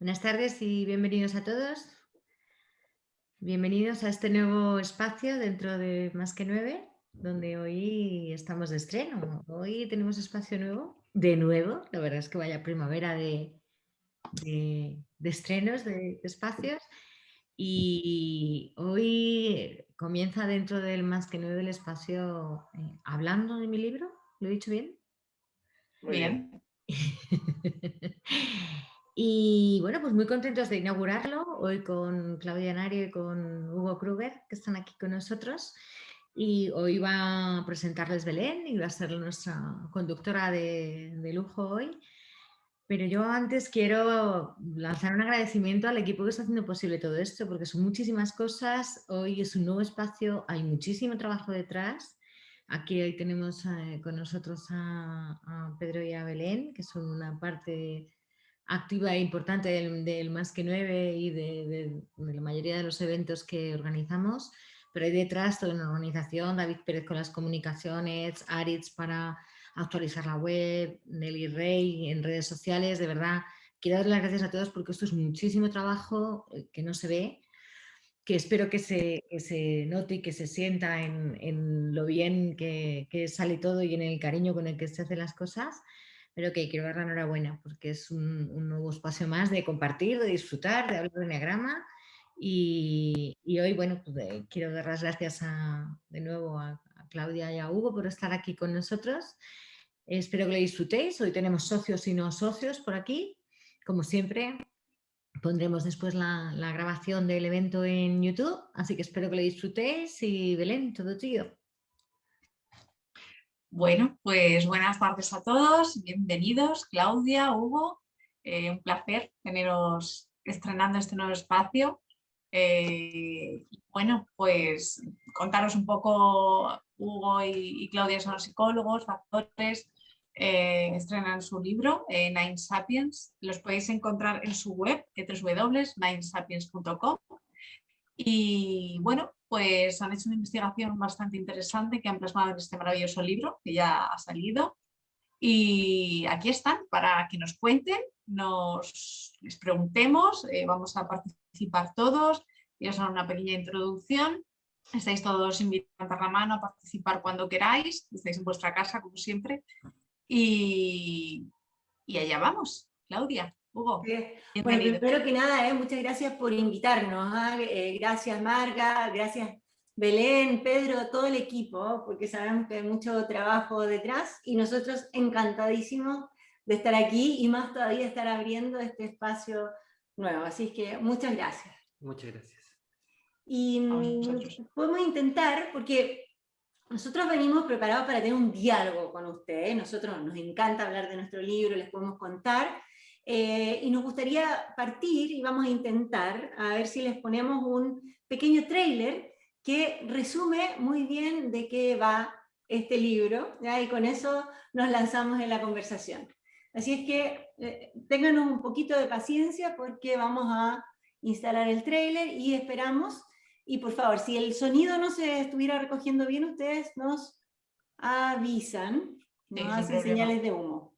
Buenas tardes y bienvenidos a todos. Bienvenidos a este nuevo espacio dentro de Más que 9, donde hoy estamos de estreno. Hoy tenemos espacio nuevo, de nuevo. La verdad es que vaya primavera de estrenos, de espacios. Y hoy comienza dentro del Más que 9 el espacio hablando de mi libro. ¿Lo he dicho bien? Muy bien. Y bueno, pues muy contentos de inaugurarlo hoy con Claudia Nario y con Hugo Kruger, que están aquí con nosotros. Y hoy va a presentarles Belén y va a ser nuestra conductora de lujo hoy. Pero yo antes quiero lanzar un agradecimiento al equipo que está haciendo posible todo esto, porque son muchísimas cosas. Hoy es un nuevo espacio, hay muchísimo trabajo detrás. Aquí hoy tenemos con nosotros a Pedro y a Belén, que son una parte activa e importante del Más que 9 y de la mayoría de los eventos que organizamos, pero hay detrás toda una organización, David Pérez con las comunicaciones, Aritz para actualizar la web, Nelly Rey en redes sociales, de verdad, quiero dar las gracias a todos porque esto es muchísimo trabajo que no se ve, que espero que se note y que se sienta en lo bien que sale todo y en el cariño con el que se hacen las cosas, pero que quiero dar la enhorabuena porque es un nuevo espacio más de compartir, de disfrutar, de hablar de Enneagrama y hoy, bueno, pues, quiero dar las gracias de nuevo a Claudia y a Hugo por estar aquí con nosotros. Espero que lo disfrutéis. Hoy tenemos socios y no socios por aquí, como siempre. Pondremos después la grabación del evento en YouTube, así que espero que lo disfrutéis y Belén, todo tuyo. Bueno, pues buenas tardes a todos, bienvenidos, Claudia, Hugo, un placer teneros estrenando este nuevo espacio. Bueno, pues contaros un poco, Hugo y Claudia son psicólogos, actores, estrenan su libro, Nine Sapiens, los podéis encontrar en su web, www.ninesapiens.com. Y bueno, pues han hecho una investigación bastante interesante que han plasmado en este maravilloso libro que ya ha salido. Y aquí están para que nos cuenten, les preguntemos, vamos a participar todos, y os haré una pequeña introducción. Estáis todos invitados a levantar la mano, a participar cuando queráis, estáis en vuestra casa como siempre. Y allá vamos, Claudia, Hugo, Bueno, bienvenidos. primero que nada, muchas gracias por invitarnos. Gracias Marga, gracias Belén, Pedro, todo el equipo, porque sabemos que hay mucho trabajo detrás y nosotros encantadísimos de estar aquí y más todavía estar abriendo este espacio nuevo. Así que muchas gracias. Muchas gracias. Y podemos intentar, porque nosotros venimos preparados para tener un diálogo con ustedes. Nosotros nos encanta hablar de nuestro libro, les podemos contar. Y nos gustaría partir y vamos a intentar a ver si les ponemos un pequeño tráiler que resume muy bien de qué va este libro, ¿ya? Y con eso nos lanzamos en la conversación. Así es que ténganos un poquito de paciencia porque vamos a instalar el tráiler y esperamos. Y por favor, si el sonido no se estuviera recogiendo bien, ustedes nos avisan, nos hacen señales de humo.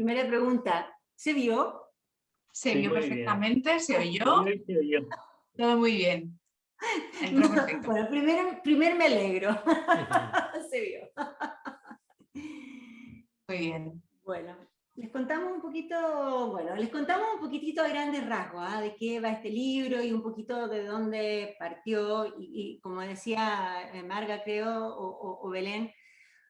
Primera pregunta, ¿se vio? Se Sí, vio muy perfectamente, bien. se oyó, Se oyó. todo muy bien. Entró perfecto. Bueno, primero me alegro. Se vio. Muy bien. Bueno, les contamos les contamos un poquitito a grandes rasgos, ¿ah? De qué va este libro y un poquito de dónde partió, y como decía Marga, creo, o Belén,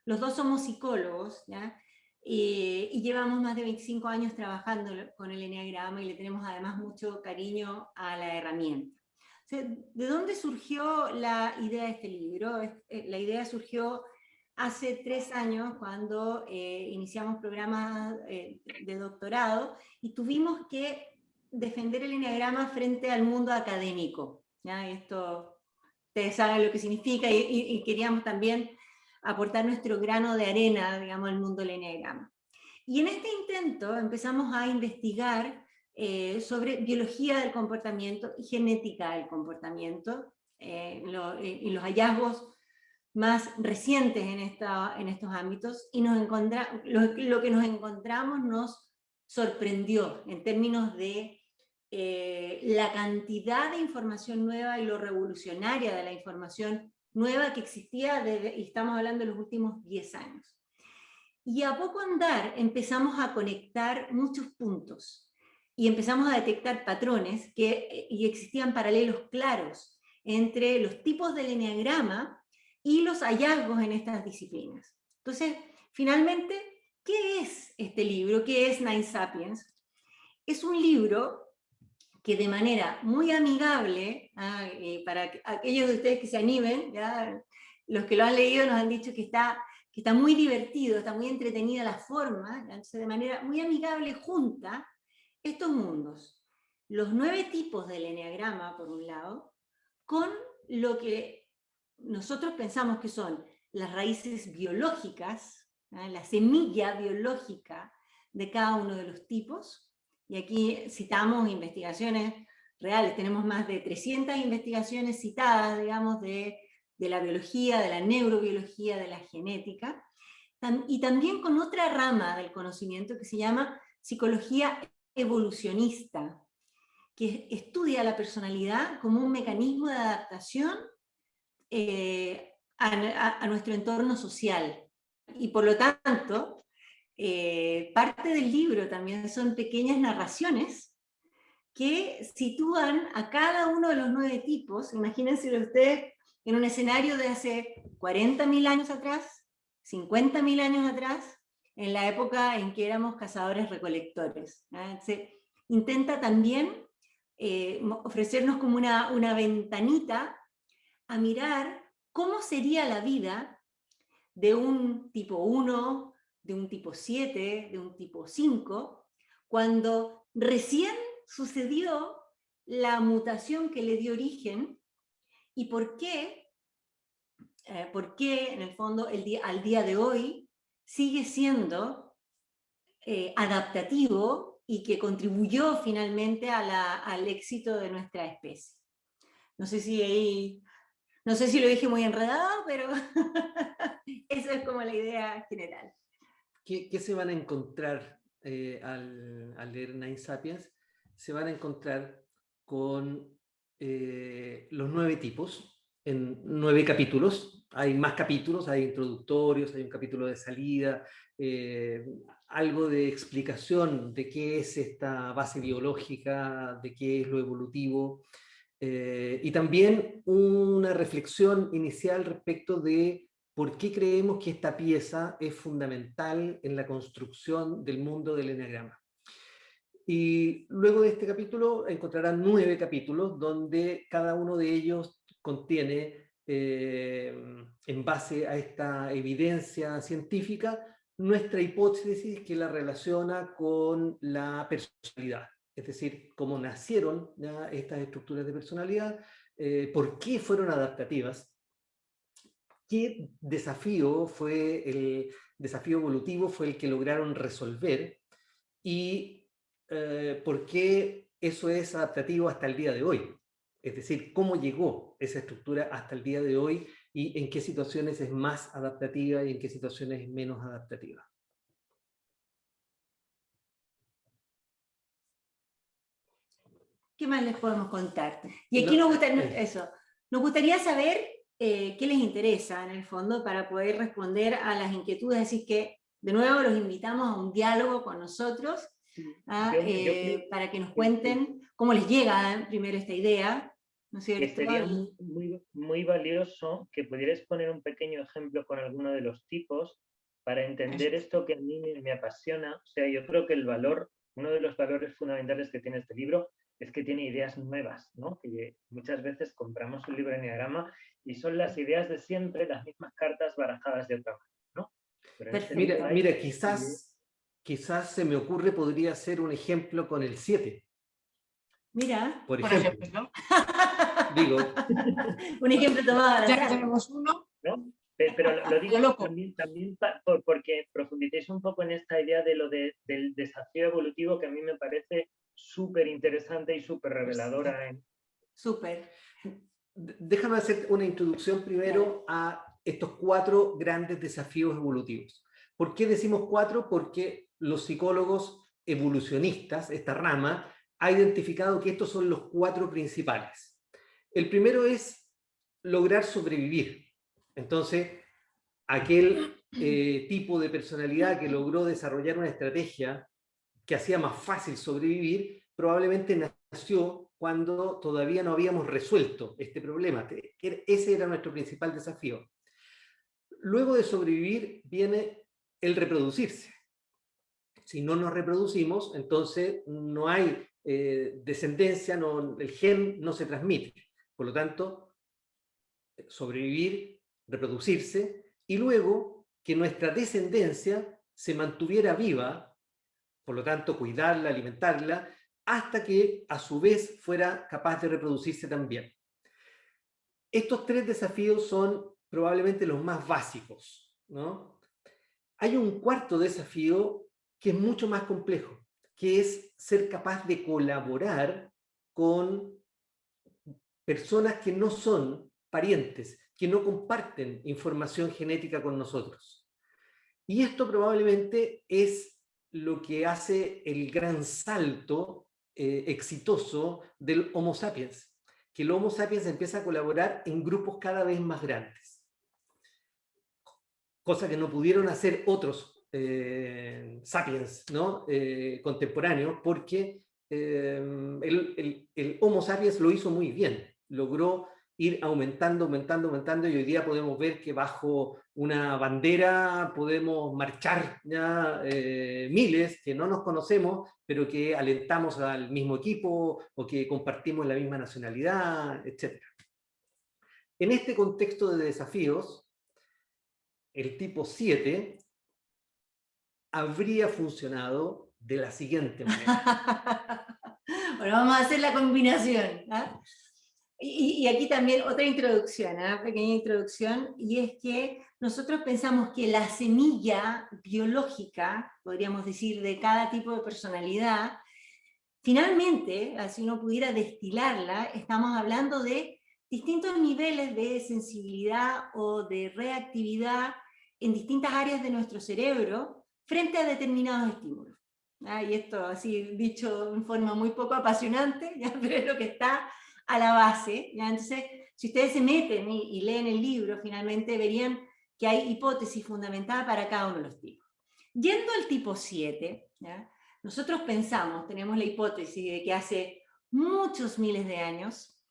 los dos somos psicólogos, ¿ya? Y llevamos más de 25 años trabajando con el eneagrama y le tenemos además mucho cariño a la herramienta. O sea, ¿de dónde surgió la idea de este libro? La idea surgió hace 3 años cuando iniciamos programas de doctorado y tuvimos que defender el eneagrama frente al mundo académico, ¿ya? Esto, ustedes saben lo que significa, y queríamos también aportar nuestro grano de arena, digamos, al mundo del eneagrama. Y en este intento empezamos a investigar sobre biología del comportamiento y genética del comportamiento, y los hallazgos más recientes en estos ámbitos, y lo que nos encontramos nos sorprendió en términos de la cantidad de información nueva y lo revolucionaria de la información nueva que existía, y estamos hablando de los últimos 10 años. Y a poco andar empezamos a conectar muchos puntos y empezamos a detectar patrones y existían paralelos claros entre los tipos del eneagrama y los hallazgos en estas disciplinas. Entonces, finalmente, ¿qué es este libro? ¿Qué es Nine Sapiens? Es un libro que de manera muy amigable, para aquellos de ustedes que se animen, ¿ya? Los que lo han leído nos han dicho que está muy divertido, está muy entretenida la forma, entonces de manera muy amigable junta estos mundos. Los 9 tipos del eneagrama, por un lado, con lo que nosotros pensamos que son las raíces biológicas, la semilla biológica de cada uno de los tipos, y aquí citamos investigaciones reales, tenemos más de 300 investigaciones citadas, digamos, de la biología, de la neurobiología, de la genética, y también con otra rama del conocimiento que se llama psicología evolucionista, que estudia la personalidad como un mecanismo de adaptación a nuestro entorno social. Y por lo tanto, parte del libro también son pequeñas narraciones que sitúan a cada uno de los 9 tipos. Imagínense ustedes en un escenario de hace 40.000 años atrás, 50.000 años atrás, en la época en que éramos cazadores-recolectores. Se intenta también ofrecernos como una ventanita a mirar cómo sería la vida de un tipo 1, de un tipo 7, de un tipo 5, cuando recién sucedió la mutación que le dio origen, y por qué en el fondo al día de hoy sigue siendo adaptativo y que contribuyó finalmente al éxito de nuestra especie. No sé si lo dije muy enredado, pero eso es como la idea general. ¿Qué se van a encontrar al leer Nine Sapiens? Se van a encontrar con los 9 tipos en 9 capítulos. Hay más capítulos, hay introductorios, hay un capítulo de salida, algo de explicación de qué es esta base biológica, de qué es lo evolutivo, y también una reflexión inicial respecto de por qué creemos que esta pieza es fundamental en la construcción del mundo del eneagrama. Y luego de este capítulo encontrarán 9 capítulos donde cada uno de ellos contiene, en base a esta evidencia científica, nuestra hipótesis que la relaciona con la personalidad. Es decir, cómo nacieron ya estas estructuras de personalidad, por qué fueron adaptativas, qué desafío fue el desafío evolutivo fue el que lograron resolver, y por qué eso es adaptativo hasta el día de hoy. Es decir, cómo llegó esa estructura hasta el día de hoy y en qué situaciones es más adaptativa y en qué situaciones es menos adaptativa. ¿Qué más les podemos contar? Y aquí nos gustaría saber qué les interesa en el fondo para poder responder a las inquietudes, así que de nuevo los invitamos a un diálogo con nosotros, para que nos cuenten cómo les llega primero esta idea, ¿no es cierto? Que sería muy valioso que pudierais poner un pequeño ejemplo con alguno de los tipos para entender esto que a mí me apasiona. O sea, yo creo que uno de los valores fundamentales que tiene este libro es que tiene ideas nuevas, ¿no? Que muchas veces compramos un libro de enneagrama y son las ideas de siempre, las mismas cartas barajadas de otra manera, ¿no? Pero mira, quizás se me ocurre, podría ser un ejemplo con el 7. Mira, por ejemplo, ¿no? Digo, un ejemplo tomado. Ya que tenemos uno, ¿no? Pero lo digo también porque profundicéis un poco en esta idea de del desafío evolutivo, que a mí me parece súper interesante y súper reveladora. Súper. Déjame hacer una introducción primero a estos 4 grandes desafíos evolutivos. ¿Por qué decimos 4? Porque los psicólogos evolucionistas, esta rama, ha identificado que estos son los 4 principales. El primero es lograr sobrevivir. Entonces, aquel tipo de personalidad que logró desarrollar una estrategia que hacía más fácil sobrevivir, probablemente nació cuando todavía no habíamos resuelto este problema. Ese era nuestro principal desafío. Luego de sobrevivir viene el reproducirse. Si no nos reproducimos, entonces no hay descendencia, el gen no se transmite. Por lo tanto, sobrevivir, reproducirse, y luego que nuestra descendencia se mantuviera viva, por lo tanto cuidarla, alimentarla, hasta que a su vez fuera capaz de reproducirse también. Estos 3 desafíos son probablemente los más básicos, ¿no? Hay un cuarto desafío que es mucho más complejo, que es ser capaz de colaborar con personas que no son parientes, que no comparten información genética con nosotros. Y esto probablemente es lo que hace el gran salto exitoso del Homo sapiens, que el Homo sapiens empieza a colaborar en grupos cada vez más grandes, cosa que no pudieron hacer otros sapiens, ¿no? Contemporáneos, porque el Homo sapiens lo hizo muy bien, logró ir aumentando, y hoy día podemos ver que bajo una bandera podemos marchar ya miles que no nos conocemos, pero que alentamos al mismo equipo o que compartimos la misma nacionalidad, etc. En este contexto de desafíos, el tipo 7 habría funcionado de la siguiente manera. Bueno, vamos a hacer la combinación, ¿eh? Y aquí también otra introducción, pequeña introducción, y es que nosotros pensamos que la semilla biológica, podríamos decir, de cada tipo de personalidad, finalmente, si uno pudiera destilarla, estamos hablando de distintos niveles de sensibilidad o de reactividad en distintas áreas de nuestro cerebro frente a determinados estímulos. Y esto así dicho en forma muy poco apasionante, ¿ya? Pero es lo que está a la base, ¿ya? Entonces, si ustedes se meten y leen el libro, finalmente verían que hay hipótesis fundamentadas para cada uno de los tipos. Yendo al tipo 7, ¿ya? Nosotros pensamos, tenemos la hipótesis de que hace muchos miles de años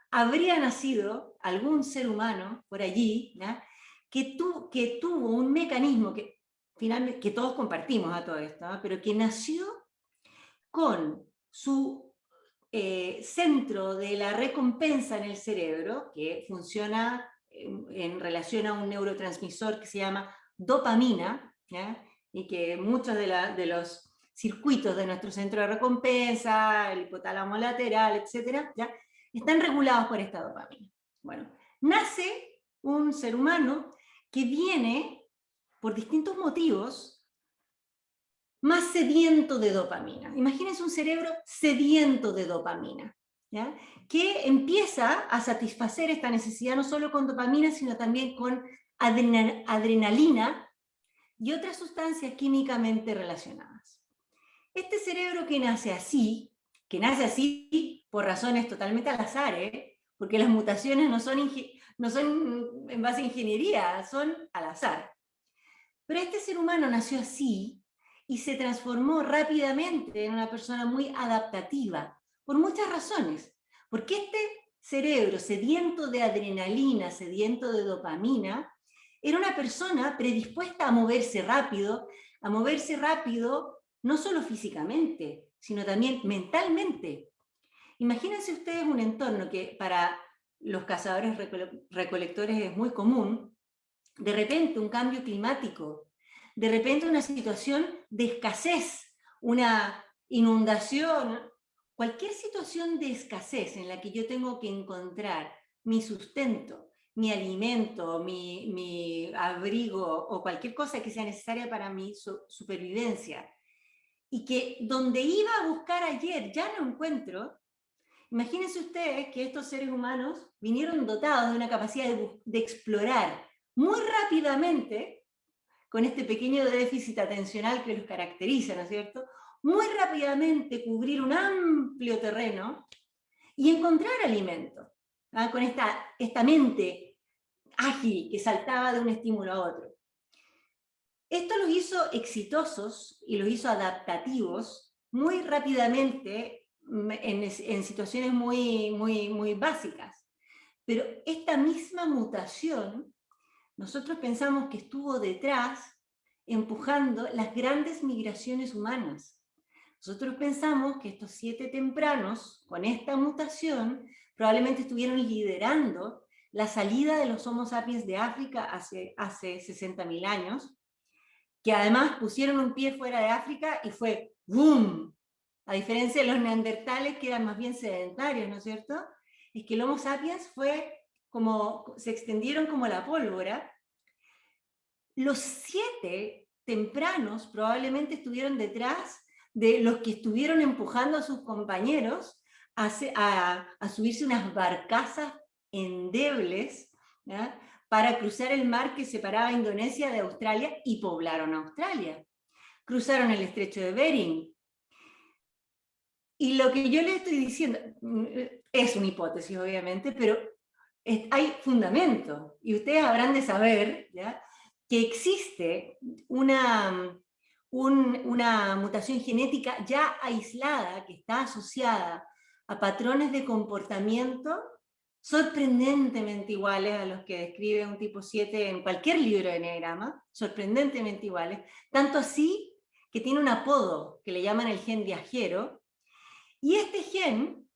habría nacido algún ser humano por allí, ¿ya? que tuvo un mecanismo que finalmente, que todos compartimos a todo esto, ¿no? Pero que nació con su centro de la recompensa en el cerebro, que funciona en relación a un neurotransmisor que se llama dopamina, ¿ya? Y que muchos de los circuitos de nuestro centro de recompensa, el hipotálamo lateral, etcétera, ¿ya? Están regulados por esta dopamina. Bueno, nace un ser humano que viene, por distintos motivos, más sediento de dopamina. Imagínense un cerebro sediento de dopamina, ¿ya? Que empieza a satisfacer esta necesidad no solo con dopamina, sino también con adrenalina y otras sustancias químicamente relacionadas. Este cerebro que nace así por razones totalmente al azar, porque las mutaciones no son en base a ingeniería, son al azar. Pero este ser humano nació así y se transformó rápidamente en una persona muy adaptativa, por muchas razones. Porque este cerebro sediento de adrenalina, sediento de dopamina, era una persona predispuesta a moverse rápido no solo físicamente, sino también mentalmente. Imagínense ustedes un entorno que para los cazadores recolectores es muy común, de repente un cambio climático, de repente una situación de escasez, una inundación, cualquier situación de escasez en la que yo tengo que encontrar mi sustento, mi alimento, mi abrigo o cualquier cosa que sea necesaria para mi supervivencia, y que donde iba a buscar ayer ya no encuentro. Imagínense ustedes que estos seres humanos vinieron dotados de una capacidad de explorar muy rápidamente, con este pequeño déficit atencional que los caracteriza, ¿no es cierto? Muy rápidamente cubrir un amplio terreno y encontrar alimento, ¿no? Con esta mente ágil que saltaba de un estímulo a otro. Esto los hizo exitosos y los hizo adaptativos muy rápidamente en situaciones muy básicas. Pero esta misma mutación, nosotros pensamos que estuvo detrás empujando las grandes migraciones humanas. Nosotros pensamos que estos 7 tempranos, con esta mutación, probablemente estuvieron liderando la salida de los Homo sapiens de África hace 60.000 años, que además pusieron un pie fuera de África y fue ¡boom! A diferencia de los neandertales, que eran más bien sedentarios, ¿no es cierto? Es que el Homo sapiens se extendieron como la pólvora. Los 7 tempranos probablemente estuvieron detrás de los que estuvieron empujando a sus compañeros a subirse unas barcazas endebles, ¿ya?, para cruzar el mar que separaba a Indonesia de Australia, y poblaron Australia. Cruzaron el estrecho de Bering. Y lo que yo les estoy diciendo es una hipótesis, obviamente, pero hay fundamento. Y ustedes habrán de saber, ¿ya?, que existe una mutación genética ya aislada, que está asociada a patrones de comportamiento sorprendentemente iguales a los que describe un tipo 7 en cualquier libro de eneagrama, sorprendentemente iguales, tanto así que tiene un apodo que le llaman el gen viajero, y este gen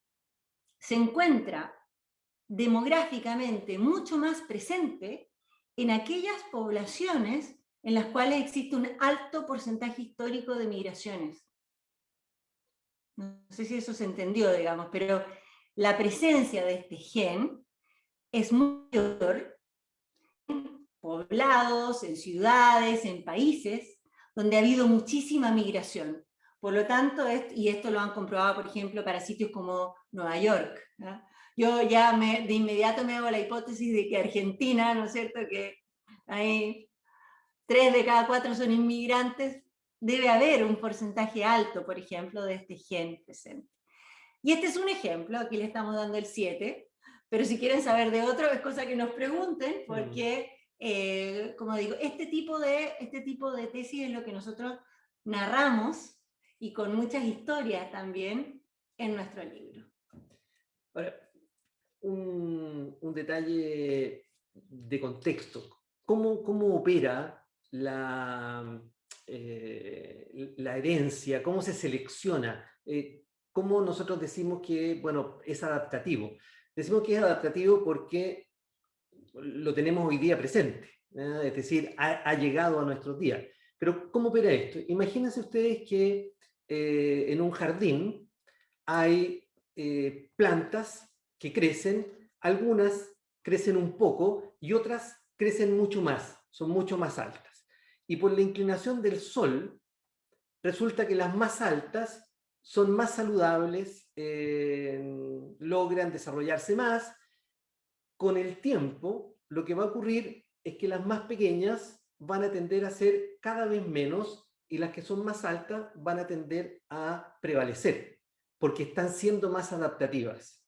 se encuentra demográficamente mucho más presente en aquellas poblaciones en las cuales existe un alto porcentaje histórico de migraciones. No sé si eso se entendió, digamos, pero la presencia de este gen es mayor en poblados, en ciudades, en países donde ha habido muchísima migración. Por lo tanto, y esto lo han comprobado, por ejemplo, para sitios como Nueva York, ¿no? Yo ya de inmediato me hago la hipótesis de que Argentina, ¿no es cierto?, que hay 3 de cada 4 son inmigrantes, debe haber un porcentaje alto, por ejemplo, de este gen presente. Y este es un ejemplo, aquí le estamos dando el 7, pero si quieren saber de otro, es cosa que nos pregunten, porque, como digo, este tipo de tesis es lo que nosotros narramos, y con muchas historias también, en nuestro libro. Ahora, un detalle de contexto. ¿Cómo opera la herencia? ¿Cómo se selecciona? ¿Cómo nosotros decimos que, bueno, es adaptativo? Decimos que es adaptativo porque lo tenemos hoy día presente, es decir, ha llegado a nuestros días. Pero ¿cómo opera esto? Imagínense ustedes que en un jardín hay plantas que crecen, algunas crecen un poco y otras crecen mucho más, son mucho más altas. Y por la inclinación del sol, resulta que las más altas son más saludables, logran desarrollarse más. Con el tiempo, lo que va a ocurrir es que las más pequeñas van a tender a ser cada vez menos y las que son más altas van a tender a prevalecer. porque están siendo más adaptativas.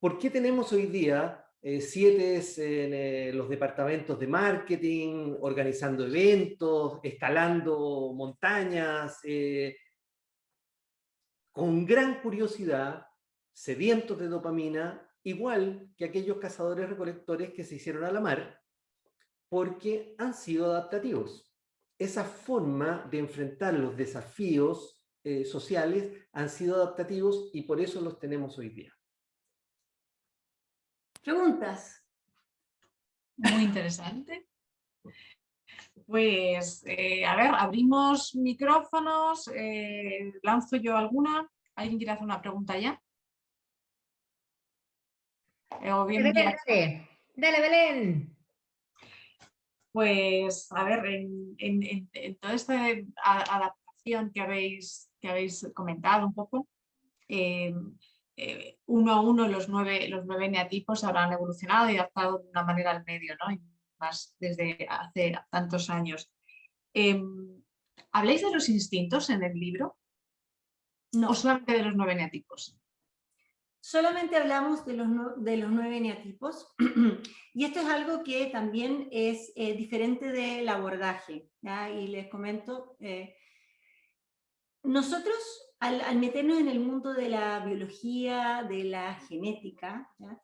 ¿Por qué tenemos hoy día 7 en los departamentos de marketing, organizando eventos, escalando montañas, con gran curiosidad, sedientos de dopamina, igual que aquellos cazadores-recolectores que se hicieron a la mar, porque han sido adaptativos? Esa forma de enfrentar los desafíos sociales han sido adaptativos y por eso los tenemos hoy día. ¿Preguntas? Muy interesante. Pues, a ver, abrimos micrófonos, lanzo yo alguna. ¿Alguien quiere hacer una pregunta ya? O bien, Dale, Belén. pues, a ver, en toda esta adaptación que habéis comentado un poco, uno a uno los nueve eneatipos habrán evolucionado y adaptado de una manera al medio, ¿no? Y más desde hace tantos años. ¿Habláis de los instintos en el libro? No. ¿O solamente de los 9 eneatipos? Solamente hablamos de los 9 eneatipos y esto es algo que también es diferente del abordaje, ¿ya? Y les comento, nosotros al meternos en el mundo de la biología, de la genética, ¿ya?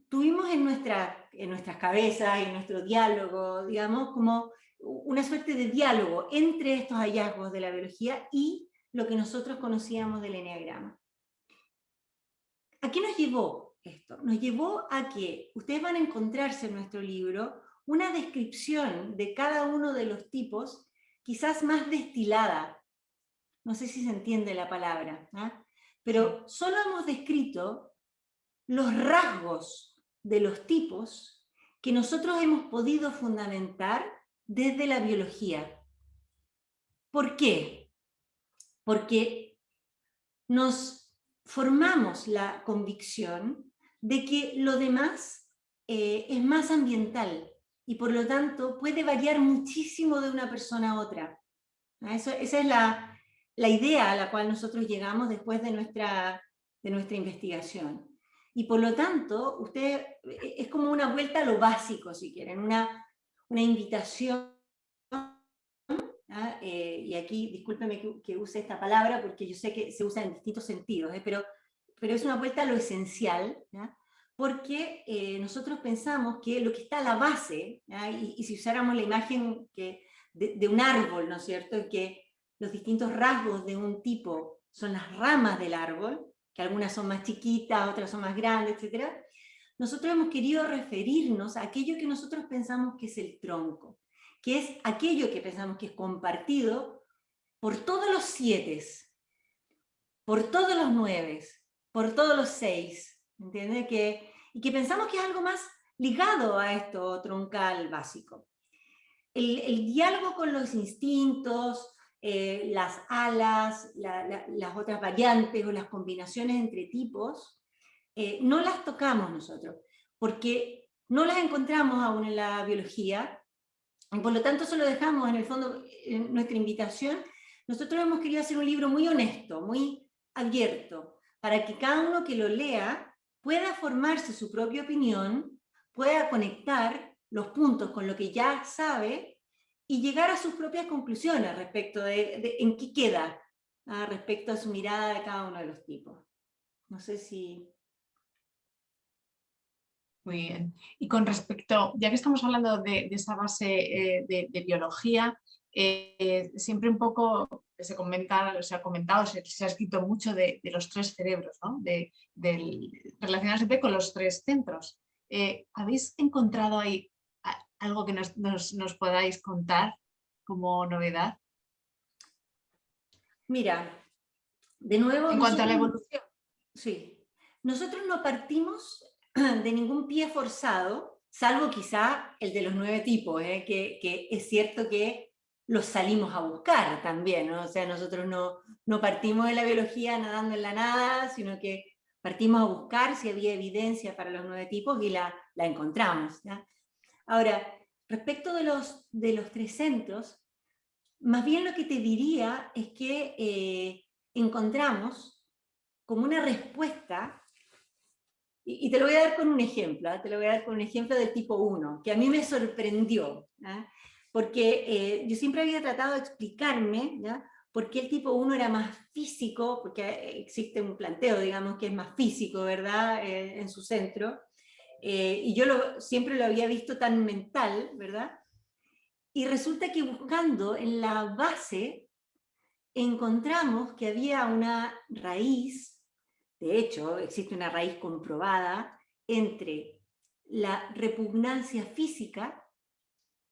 Tuvimos en nuestras cabezas y en nuestro diálogo, digamos, como una suerte de diálogo entre estos hallazgos de la biología y lo que nosotros conocíamos del eneagrama. ¿A qué nos llevó esto? Nos llevó a que ustedes van a encontrarse en nuestro libro una descripción de cada uno de los tipos, quizás más destilada. No sé si se entiende la palabra, ¿eh? Pero solo hemos descrito los rasgos de los tipos que nosotros hemos podido fundamentar desde la biología. ¿Por qué? Porque nos formamos la convicción de que lo demás es más ambiental y por lo tanto puede variar muchísimo de una persona a otra. Esa es la idea a la cual nosotros llegamos después de nuestra investigación. Y por lo tanto, usted es como una vuelta a lo básico, si quieren, una invitación. Y aquí, discúlpeme que use esta palabra porque yo sé que se usa en distintos sentidos, pero es una vuelta a lo esencial, ¿ya? Porque nosotros pensamos que lo que está a la base, y si usáramos la imagen de un árbol, ¿no es cierto?, que los distintos rasgos de un tipo son las ramas del árbol, que algunas son más chiquitas, otras son más grandes, etc. Nosotros hemos querido referirnos a aquello que nosotros pensamos que es el tronco, que es aquello que pensamos que es compartido por todos los 7, por todos los 9, por todos los 6, ¿entiendes? Y que pensamos que es algo más ligado a esto troncal básico. El diálogo con los instintos, las alas, las otras variantes o las combinaciones entre tipos, no las tocamos nosotros, porque no las encontramos aún en la biología, y por lo tanto eso lo dejamos en el fondo en nuestra invitación. Nosotros hemos querido hacer un libro muy honesto, muy abierto, para que cada uno que lo lea pueda formarse su propia opinión, pueda conectar los puntos con lo que ya sabe y llegar a sus propias conclusiones respecto de en qué queda, respecto a su mirada de cada uno de los tipos. No sé si... Muy bien. Y con respecto, ya que estamos hablando de esa base de biología, siempre un poco se ha comentado, se ha escrito mucho de los 3 cerebros, ¿no? Relacionados siempre con los 3 centros. ¿Habéis encontrado ahí algo que nos podáis contar como novedad? Mira, de nuevo... En cuanto a la evolución. Sí. Nosotros no partimos de ningún pie forzado, salvo quizá el de los 9 tipos, que es cierto que los salimos a buscar también, ¿no? O sea, nosotros no partimos de la biología nadando en la nada, sino que partimos a buscar si había evidencia para los 9 tipos y la encontramos, ¿ya? Ahora, respecto de los 3 centros, más bien lo que te diría es que encontramos como una respuesta, y te lo voy a dar con un ejemplo, te lo voy a dar con un ejemplo del tipo 1, que a mí me sorprendió, porque yo siempre había tratado de explicarme, por qué el tipo 1 era más físico, porque existe un planteo, digamos, que es más físico, ¿verdad?, en su centro, y yo siempre lo había visto tan mental, ¿verdad? Y resulta que buscando en la base, encontramos que había una raíz. De hecho, existe una raíz comprobada entre la repugnancia física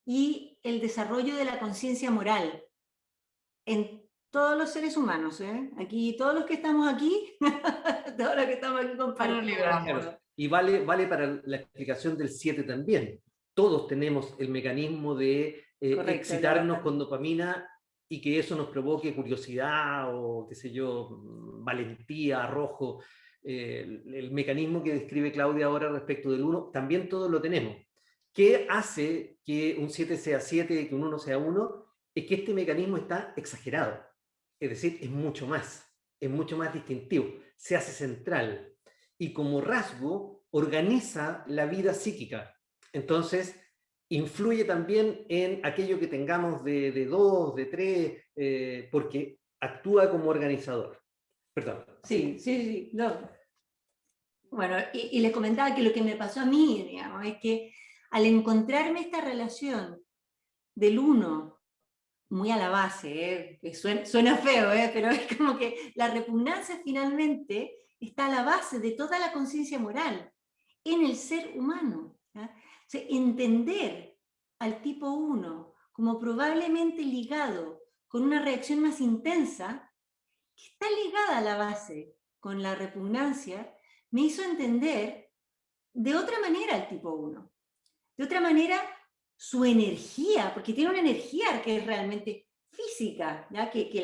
y el desarrollo de la conciencia moral en todos los seres humanos. Aquí, todos los que estamos aquí, todos los que estamos aquí compartimos. Y vale para la explicación del 7 también. Todos tenemos el mecanismo de excitarnos con dopamina y que eso nos provoque curiosidad o, qué sé yo, valentía, arrojo. El mecanismo que describe Claudia ahora respecto del 1, también todos lo tenemos. ¿Qué hace que un 7 sea 7 y que un 1 sea 1? Es que este mecanismo está exagerado. Es decir, es mucho más distintivo, se hace central y como rasgo organiza la vida psíquica. Entonces, influye también en aquello que tengamos de 2, de 3, porque actúa como organizador. Perdón. Sí, no. Bueno, y les comentaba que lo que me pasó a mí, digamos, es que al encontrarme esta relación del 1, muy a la base, que suena feo, pero es como que la repugnancia finalmente está a la base de toda la conciencia moral en el ser humano. O sea, entender al tipo 1 como probablemente ligado con una reacción más intensa, que está ligada a la base con la repugnancia, me hizo entender de otra manera al tipo 1. De otra manera, su energía, porque tiene una energía que es realmente física, ¿ya? Que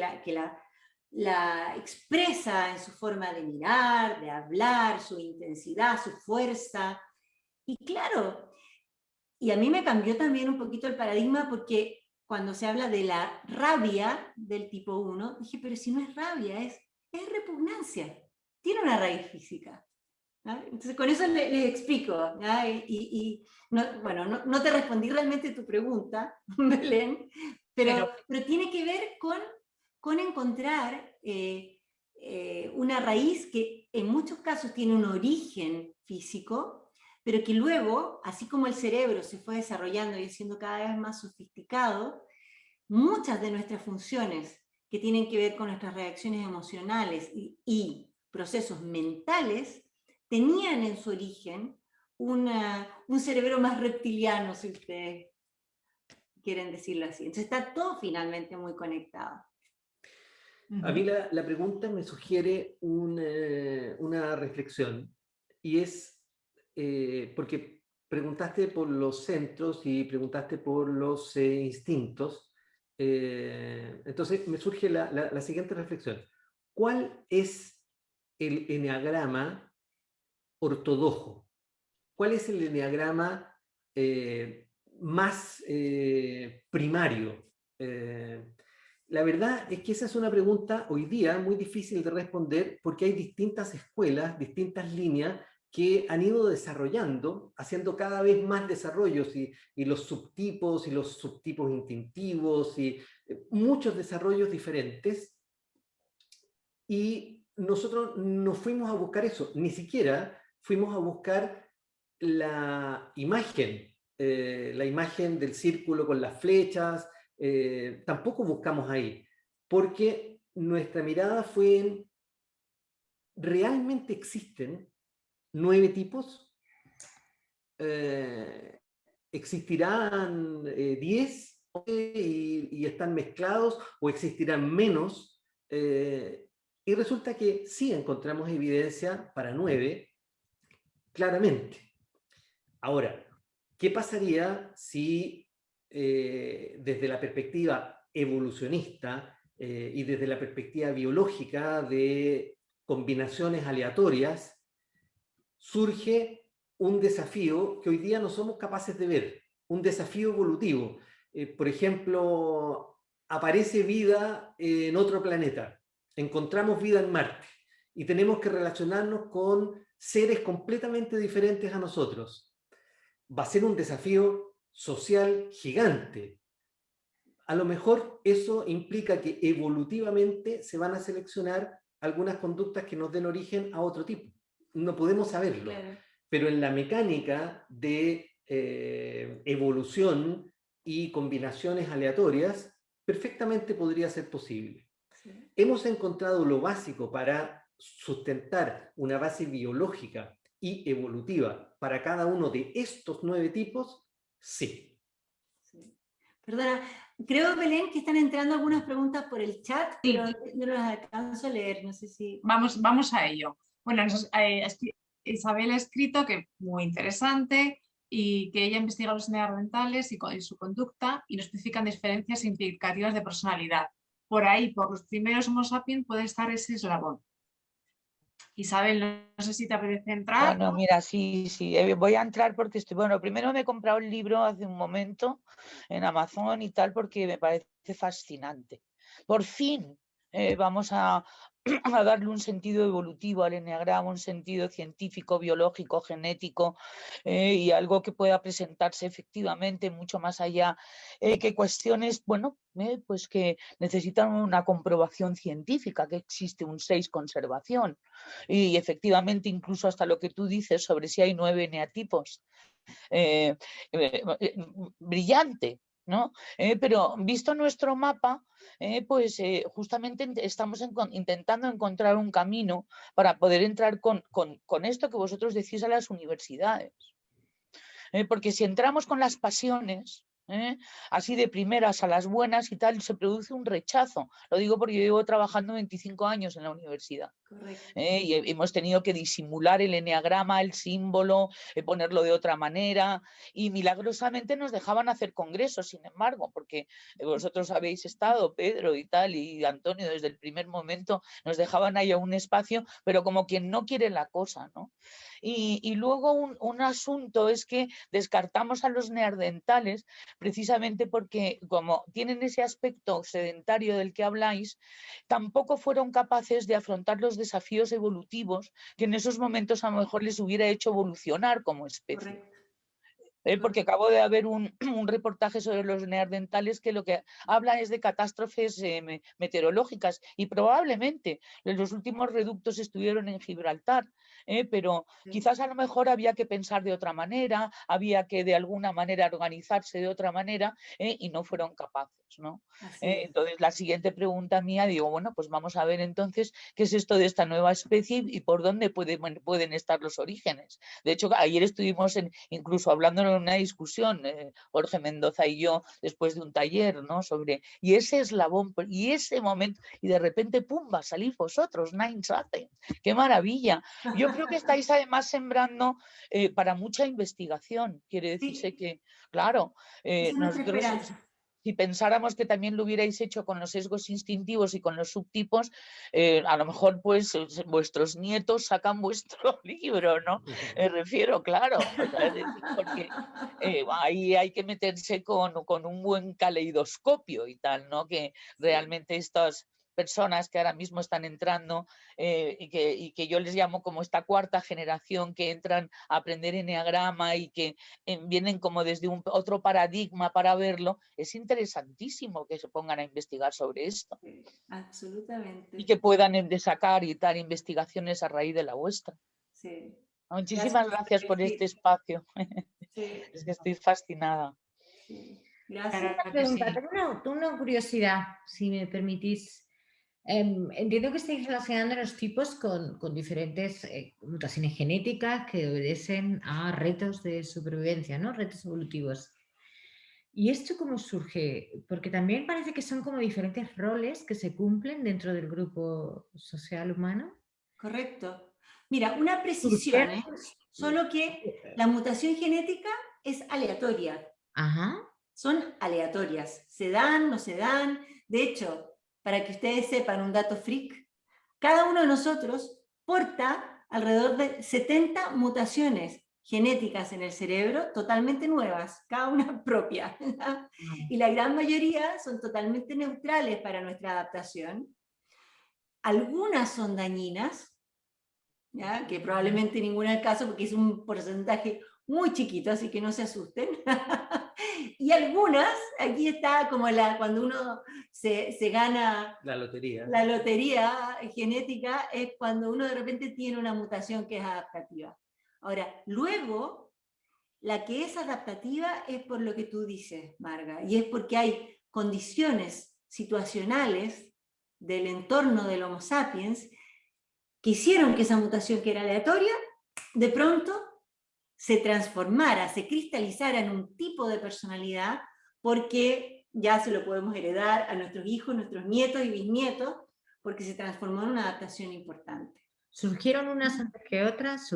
la expresa en su forma de mirar, de hablar, su intensidad, su fuerza. Y claro, y a mí me cambió también un poquito el paradigma porque cuando se habla de la rabia del tipo 1, dije, pero si no es rabia, es repugnancia, tiene una raíz física. Entonces con eso les explico, bueno, no te respondí realmente tu pregunta, Belén, pero tiene que ver con encontrar una raíz que en muchos casos tiene un origen físico, pero que luego, así como el cerebro se fue desarrollando y siendo cada vez más sofisticado, muchas de nuestras funciones que tienen que ver con nuestras reacciones emocionales y procesos mentales, tenían en su origen un cerebro más reptiliano, si ustedes quieren decirlo así. Entonces está todo finalmente muy conectado. A mí la pregunta me sugiere una reflexión, y es, porque preguntaste por los centros y preguntaste por los instintos, entonces me surge la siguiente reflexión. ¿Cuál es el eneagrama ortodoxo? ¿Cuál es el eneagrama más primario? La verdad es que esa es una pregunta hoy día muy difícil de responder porque hay distintas escuelas, distintas líneas que han ido desarrollando, haciendo cada vez más desarrollos y los subtipos instintivos y muchos desarrollos diferentes. Y nosotros no fuimos a buscar eso, ni siquiera fuimos a buscar la imagen del círculo con las flechas, tampoco buscamos ahí, porque nuestra mirada fue en, ¿realmente existen 9 tipos? ¿Existirán 10 y están mezclados o existirán menos? Y resulta que sí encontramos evidencia para 9, claramente. Ahora, ¿qué pasaría si desde la perspectiva evolucionista y desde la perspectiva biológica de combinaciones aleatorias surge un desafío que hoy día no somos capaces de ver, un desafío evolutivo? Por ejemplo, aparece vida en otro planeta. encontramos vida en Marte y tenemos que relacionarnos con seres completamente diferentes a nosotros. Va a ser un desafío social gigante. A lo mejor eso implica que evolutivamente se van a seleccionar algunas conductas que nos den origen a otro tipo. No podemos saberlo, claro, pero en la mecánica de evolución y combinaciones aleatorias, perfectamente podría ser posible. Sí. Hemos encontrado lo básico para sustentar una base biológica y evolutiva para cada uno de estos 9 tipos, sí. Sí. Perdona, creo, Belén, que están entrando algunas preguntas por el chat, sí, pero no las alcanzo a leer, no sé si... Vamos a ello. Bueno, Isabel ha escrito que muy interesante y que ella investiga los neandertales y su conducta y no especifican diferencias significativas de personalidad. Por ahí, por los primeros Homo sapiens puede estar ese eslabón. Isabel, no sé si te apetece entrar. Bueno, mira, sí, voy a entrar porque bueno, primero me he comprado el libro hace un momento en Amazon y tal porque me parece fascinante. Por fin vamos a darle un sentido evolutivo al eneagrama, un sentido científico, biológico, genético y algo que pueda presentarse efectivamente mucho más allá que cuestiones, bueno, pues que necesitan una comprobación científica, que existe un 6 conservación y efectivamente incluso hasta lo que tú dices sobre si hay 9 eneatipos, brillante, ¿no? Pero visto nuestro mapa, pues justamente estamos intentando encontrar un camino para poder entrar con esto que vosotros decís a las universidades. Porque si entramos con las pasiones, así de primeras a las buenas y tal, se produce un rechazo. Lo digo porque yo llevo trabajando 25 años en la universidad. Y hemos tenido que disimular el eneagrama, el símbolo, ponerlo de otra manera y milagrosamente nos dejaban hacer congresos, sin embargo, porque vosotros habéis estado, Pedro y tal, y Antonio desde el primer momento nos dejaban ahí a un espacio, pero como quien no quiere la cosa, ¿no? Y luego un asunto es que descartamos a los neandertales precisamente porque como tienen ese aspecto sedentario del que habláis, tampoco fueron capaces de afrontar los desafíos evolutivos que en esos momentos a lo mejor les hubiera hecho evolucionar como especie. Porque acabo de haber un reportaje sobre los neandertales que lo que habla es de catástrofes meteorológicas y probablemente los últimos reductos estuvieron en Gibraltar, pero quizás a lo mejor había que pensar de otra manera, había que de alguna manera organizarse de otra manera y no fueron capaces, ¿no? Entonces la siguiente pregunta mía, digo, bueno, pues vamos a ver entonces qué es esto de esta nueva especie y por dónde pueden estar los orígenes. De hecho, ayer estuvimos incluso hablando en una discusión, Jorge Mendoza y yo, después de un taller, ¿no? Sobre, y ese eslabón, y ese momento, y de repente, ¡pum!, va a salir vosotros, Nine Sapiens. ¡Qué maravilla! Yo creo que estáis además sembrando para mucha investigación. Quiere decirse que, claro, nosotros... Si pensáramos que también lo hubierais hecho con los sesgos instintivos y con los subtipos, a lo mejor pues vuestros nietos sacan vuestro libro, ¿no? Me refiero, claro, o sea, es decir, porque ahí hay que meterse con un buen caleidoscopio y tal, ¿no? Que realmente estas personas que ahora mismo están entrando y que yo les llamo como esta cuarta generación que entran a aprender eneagrama y que vienen como desde otro paradigma para verlo, es interesantísimo que se pongan a investigar sobre esto. Sí, absolutamente. Y que puedan sacar y dar investigaciones a raíz de la vuestra. Sí. Muchísimas gracias por este espacio. Sí. Es que estoy fascinada. Sí. Gracias. Una pregunta, tengo una curiosidad, si me permitís. Entiendo que estáis relacionando los tipos con diferentes mutaciones genéticas que obedecen a retos de supervivencia, ¿no? Retos evolutivos. ¿Y esto cómo surge? Porque también parece que son como diferentes roles que se cumplen dentro del grupo social humano. Correcto. Mira, una precisión, solo que la mutación genética es aleatoria. Ajá. Son aleatorias. Se dan, no se dan. De hecho, para que ustedes sepan un dato freak, cada uno de nosotros porta alrededor de 70 mutaciones genéticas en el cerebro, totalmente nuevas, cada una propia. Y la gran mayoría son totalmente neutrales para nuestra adaptación. algunas son dañinas, ¿ya? Que probablemente ninguna es el caso porque es un porcentaje muy chiquito, así que no se asusten. Y algunas, aquí está como cuando uno se gana La lotería. la lotería genética, es cuando uno de repente tiene una mutación que es adaptativa. Ahora, luego, la que es adaptativa es por lo que tú dices, Marga, y es porque hay condiciones situacionales del entorno del Homo sapiens que hicieron que esa mutación, que era aleatoria, de pronto se transformara, se cristalizara en un tipo de personalidad, porque ya se lo podemos heredar a nuestros hijos, nuestros nietos y bisnietos, porque se transformó en una adaptación importante. ¿Surgieron unas antes que otras?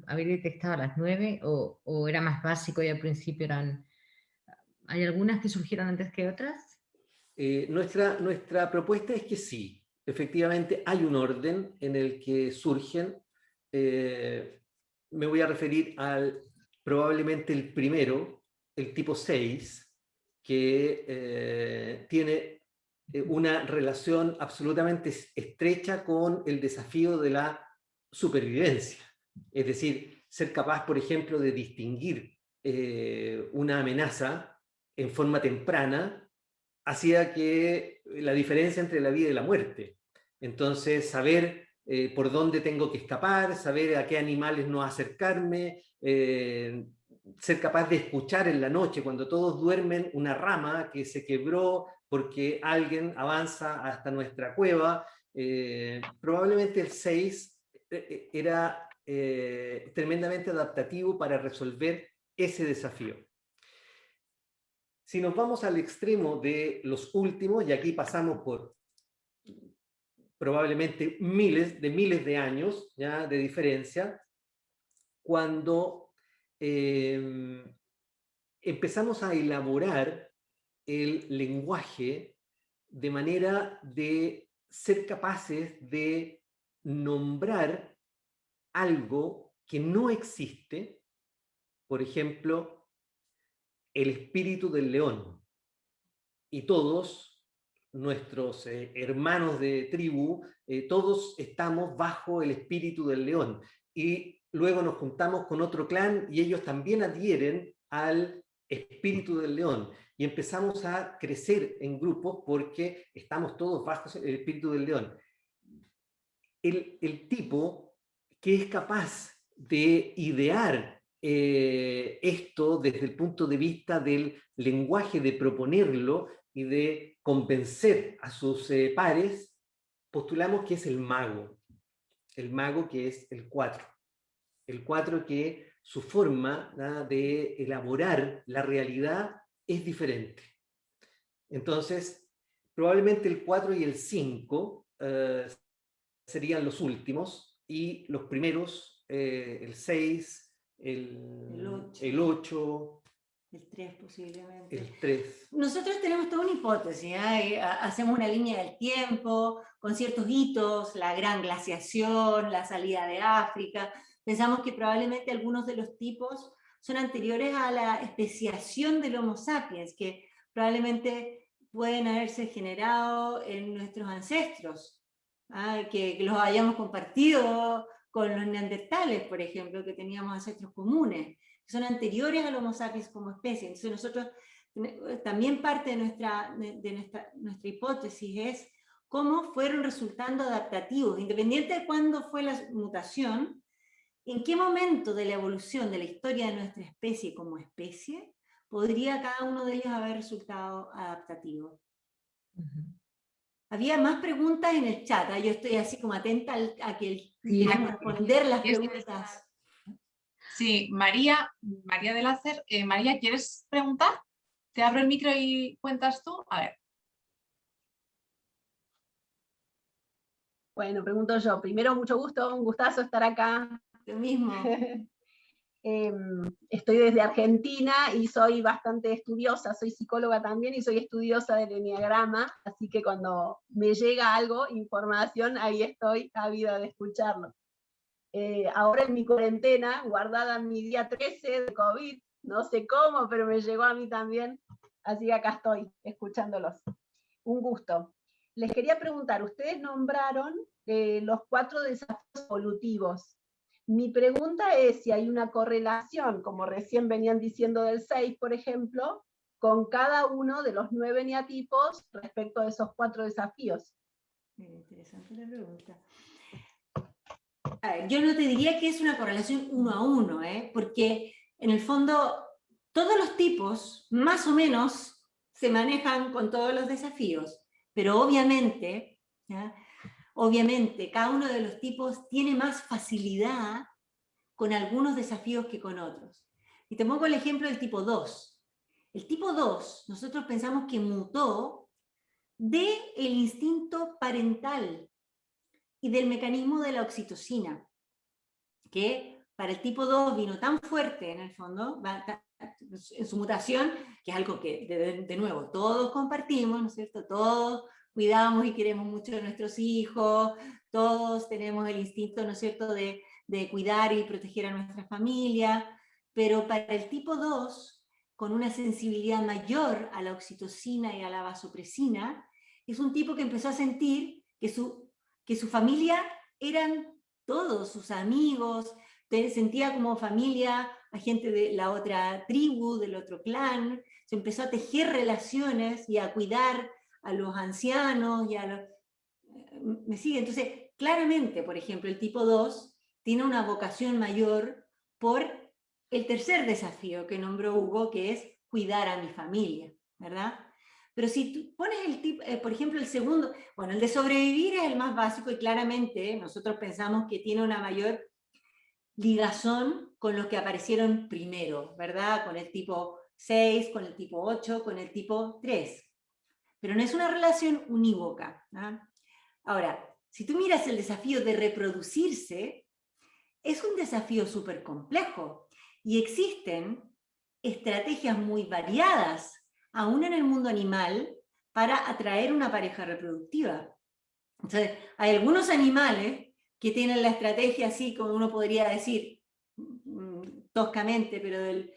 ¿Habéis detectado a las 9? ¿O era más básico y al principio eran... ¿Hay algunas que surgieron antes que otras? Nuestra propuesta es que sí, efectivamente hay un orden en el que surgen. Me voy a referir al probablemente el primero, el tipo 6, que tiene una relación absolutamente estrecha con el desafío de la supervivencia. Es decir, ser capaz, por ejemplo, de distinguir una amenaza en forma temprana hacía que la diferencia entre la vida y la muerte. Entonces, saber por dónde tengo que escapar, saber a qué animales no acercarme, ser capaz de escuchar en la noche, cuando todos duermen, una rama que se quebró porque alguien avanza hasta nuestra cueva. Probablemente el 6 era tremendamente adaptativo para resolver ese desafío. Si nos vamos al extremo de los últimos, y aquí pasamos por probablemente miles de años ya de diferencia, cuando empezamos a elaborar el lenguaje de manera de ser capaces de nombrar algo que no existe, por ejemplo, el espíritu del león. Y todos nuestros hermanos de tribu, todos estamos bajo el espíritu del león. Y luego nos juntamos con otro clan y ellos también adhieren al espíritu del león. Y empezamos a crecer en grupos porque estamos todos bajo el espíritu del león. El tipo que es capaz de idear esto desde el punto de vista del lenguaje, de proponerlo y de convencer a sus pares, postulamos que es el mago que es el 4. El 4 que su forma, ¿no?, de elaborar la realidad es diferente. Entonces, probablemente el 4 y el 5 serían los últimos, y los primeros, el 6, el 8, el 3 posiblemente. El 3. Nosotros tenemos toda una hipótesis, ¿eh? Hacemos una línea del tiempo, con ciertos hitos, la gran glaciación, la salida de África. Pensamos que probablemente algunos de los tipos son anteriores a la especiación del Homo sapiens, que probablemente pueden haberse generado en nuestros ancestros, que los hayamos compartido con los neandertales, por ejemplo, que teníamos ancestros comunes, que son anteriores al Homo sapiens como especie. Entonces nosotros, también parte de nuestra hipótesis es cómo fueron resultando adaptativos, independiente de cuándo fue la mutación, en qué momento de la evolución de la historia de nuestra especie como especie podría cada uno de ellos haber resultado adaptativo. Había más preguntas en el chat, yo estoy así como atenta a que responder las preguntas. Sí, María de Lácer, María, ¿quieres preguntar? Te abro el micro y cuentas tú. A ver. Bueno, pregunto yo. Primero, mucho gusto, un gustazo estar acá. Lo mismo. Estoy desde Argentina y soy bastante estudiosa, soy psicóloga también y soy estudiosa del enneagrama, así que cuando me llega algo, información, ahí estoy ávida de escucharlo. Ahora en mi cuarentena, guardada mi día 13 de COVID, no sé cómo, pero me llegó a mí también, así que acá estoy, escuchándolos. Un gusto. les quería preguntar, ustedes nombraron los 4 desafíos evolutivos. Mi pregunta es si hay una correlación, como recién venían diciendo del 6, por ejemplo, con cada uno de los 9 eneatipos respecto a esos 4 desafíos. Interesante la pregunta. A ver, yo no te diría que es una correlación 1 a 1, porque en el fondo todos los tipos más o menos se manejan con todos los desafíos, pero obviamente, ¿ya? Obviamente cada uno de los tipos tiene más facilidad con algunos desafíos que con otros. Y te pongo el ejemplo del tipo 2. El tipo 2, nosotros pensamos que mutó del instinto parental y del mecanismo de la oxitocina, que para el tipo 2 vino tan fuerte en el fondo, en su mutación, que es algo que de nuevo todos compartimos, ¿no es cierto? Todos cuidamos y queremos mucho a nuestros hijos, todos tenemos el instinto, ¿no es cierto?, de cuidar y proteger a nuestra familia, pero para el tipo 2, con una sensibilidad mayor a la oxitocina y a la vasopresina, es un tipo que empezó a sentir que su familia eran todos sus amigos, sentía como familia a gente de la otra tribu, del otro clan, se empezó a tejer relaciones y a cuidar a los ancianos y a los... ¿Me sigue? Entonces, claramente, por ejemplo, el tipo 2 tiene una vocación mayor por el tercer desafío que nombró Hugo, que es cuidar a mi familia, ¿verdad? Pero si tú pones el tipo, por ejemplo, el segundo, bueno, el de sobrevivir es el más básico y claramente nosotros pensamos que tiene una mayor ligazón con los que aparecieron primero, ¿verdad? Con el tipo 6, con el tipo 8, con el tipo 3. Pero no es una relación unívoca, ¿no? Ahora, si tú miras el desafío de reproducirse, es un desafío súper complejo y existen estrategias muy variadas, aún en el mundo animal, para atraer una pareja reproductiva. Entonces, hay algunos animales que tienen la estrategia así, como uno podría decir, toscamente, pero del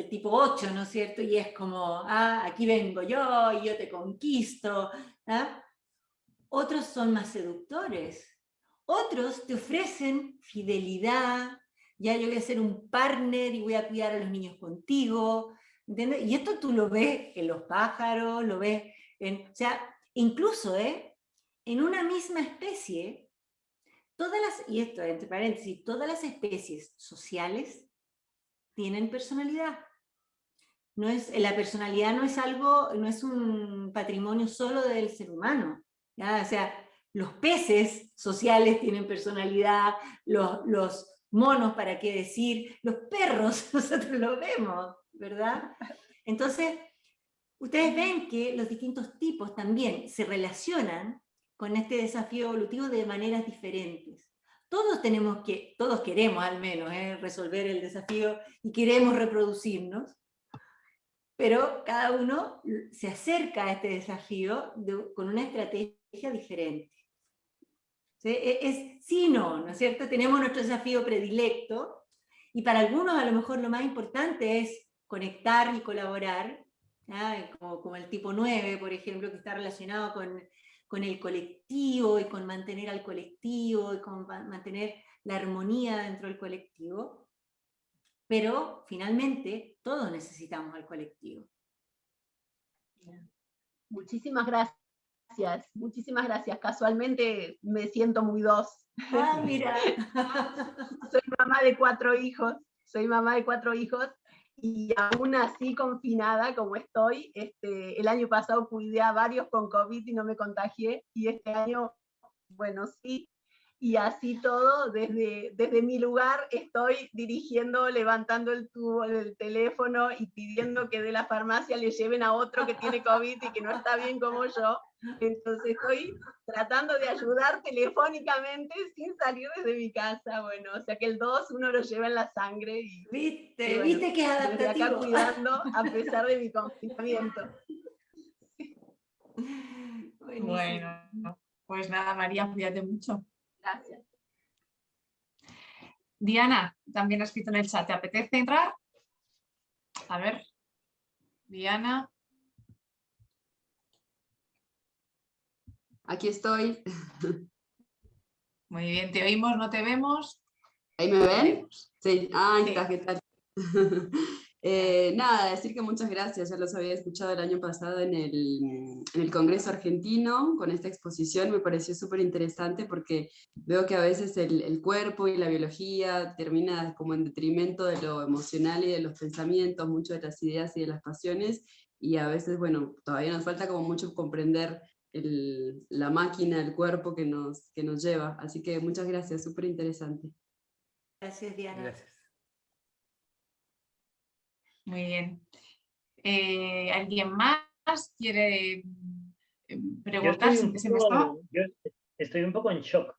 tipo 8, ¿no es cierto? Y es como, aquí vengo yo y yo te conquisto. ¿Ah? Otros son más seductores. Otros te ofrecen fidelidad, ya yo voy a ser un partner y voy a cuidar a los niños contigo, ¿entiendes? Y esto tú lo ves en los pájaros, lo ves en, o sea, incluso en una misma especie, y esto entre paréntesis, todas las especies sociales tienen personalidad. La personalidad no es algo, no es un patrimonio solo del ser humano, ¿ya? O sea, los peces sociales tienen personalidad, los monos, ¿para qué decir? Los perros, nosotros los vemos, ¿verdad? Entonces, ustedes ven que los distintos tipos también se relacionan con este desafío evolutivo de maneras diferentes. Todos queremos al menos resolver el desafío y queremos reproducirnos, pero cada uno se acerca a este desafío con una estrategia diferente. ¿Sí? Es sí y no, ¿no es cierto? Tenemos nuestro desafío predilecto, y para algunos a lo mejor lo más importante es conectar y colaborar, como el tipo 9, por ejemplo, que está relacionado con el colectivo y con mantener al colectivo y con mantener la armonía dentro del colectivo, pero finalmente todos necesitamos al colectivo. Muchísimas gracias, muchísimas gracias. Casualmente me siento muy 2. Ah, mira. Soy mamá de 4 hijos, y aún así confinada como estoy, el año pasado cuidé a varios con COVID y no me contagié, y este año, bueno, sí, y así todo, desde mi lugar estoy dirigiendo, levantando el tubo del teléfono y pidiendo que de la farmacia le lleven a otro que tiene COVID y que no está bien como yo. Entonces estoy tratando de ayudar telefónicamente sin salir desde mi casa. Bueno, o sea que el 2 uno lo lleva en la sangre. ¿Viste que es adaptativo? Desde acá cuidando a pesar de mi confinamiento. Bueno, pues nada, María, cuídate mucho. Gracias. Diana, también ha escrito en el chat, ¿te apetece entrar? A ver, Diana. aquí estoy. Muy bien, te oímos, no te vemos. ¿Ahí me ven? Sí, ahí Sí. está, ¿qué tal? Nada, decir que muchas gracias, ya los había escuchado el año pasado en el Congreso Argentino, con esta exposición me pareció súper interesante porque veo que a veces el cuerpo y la biología termina como en detrimento de lo emocional y de los pensamientos, mucho de las ideas y de las pasiones, y a veces, bueno, todavía nos falta como mucho comprender la máquina, el cuerpo que nos lleva, así que muchas gracias, súper interesante. Gracias, Diana. Gracias. Muy bien. ¿Alguien más quiere preguntar? ¿Se me estaba? Yo estoy un poco en shock.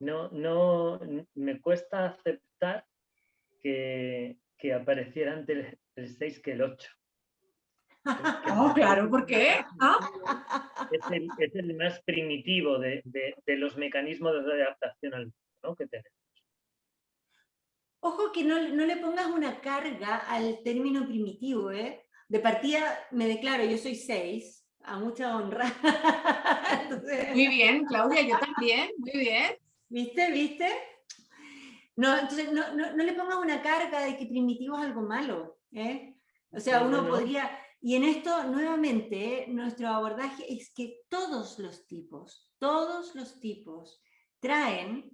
No, me cuesta aceptar que apareciera antes el 6 que el 8. Oh, claro, ¿por qué? Es el más primitivo de los mecanismos de adaptación al mundo, ¿no? que tenemos. Ojo que no le pongas una carga al término primitivo, ¿eh? De partida me declaro, yo soy 6, a mucha honra. Entonces, Muy bien, Claudia, yo también, muy bien. ¿Viste? No, entonces no le pongas una carga de que primitivo es algo malo, ¿eh? O sea, uno podría... Y en esto, nuevamente, nuestro abordaje es que todos los tipos traen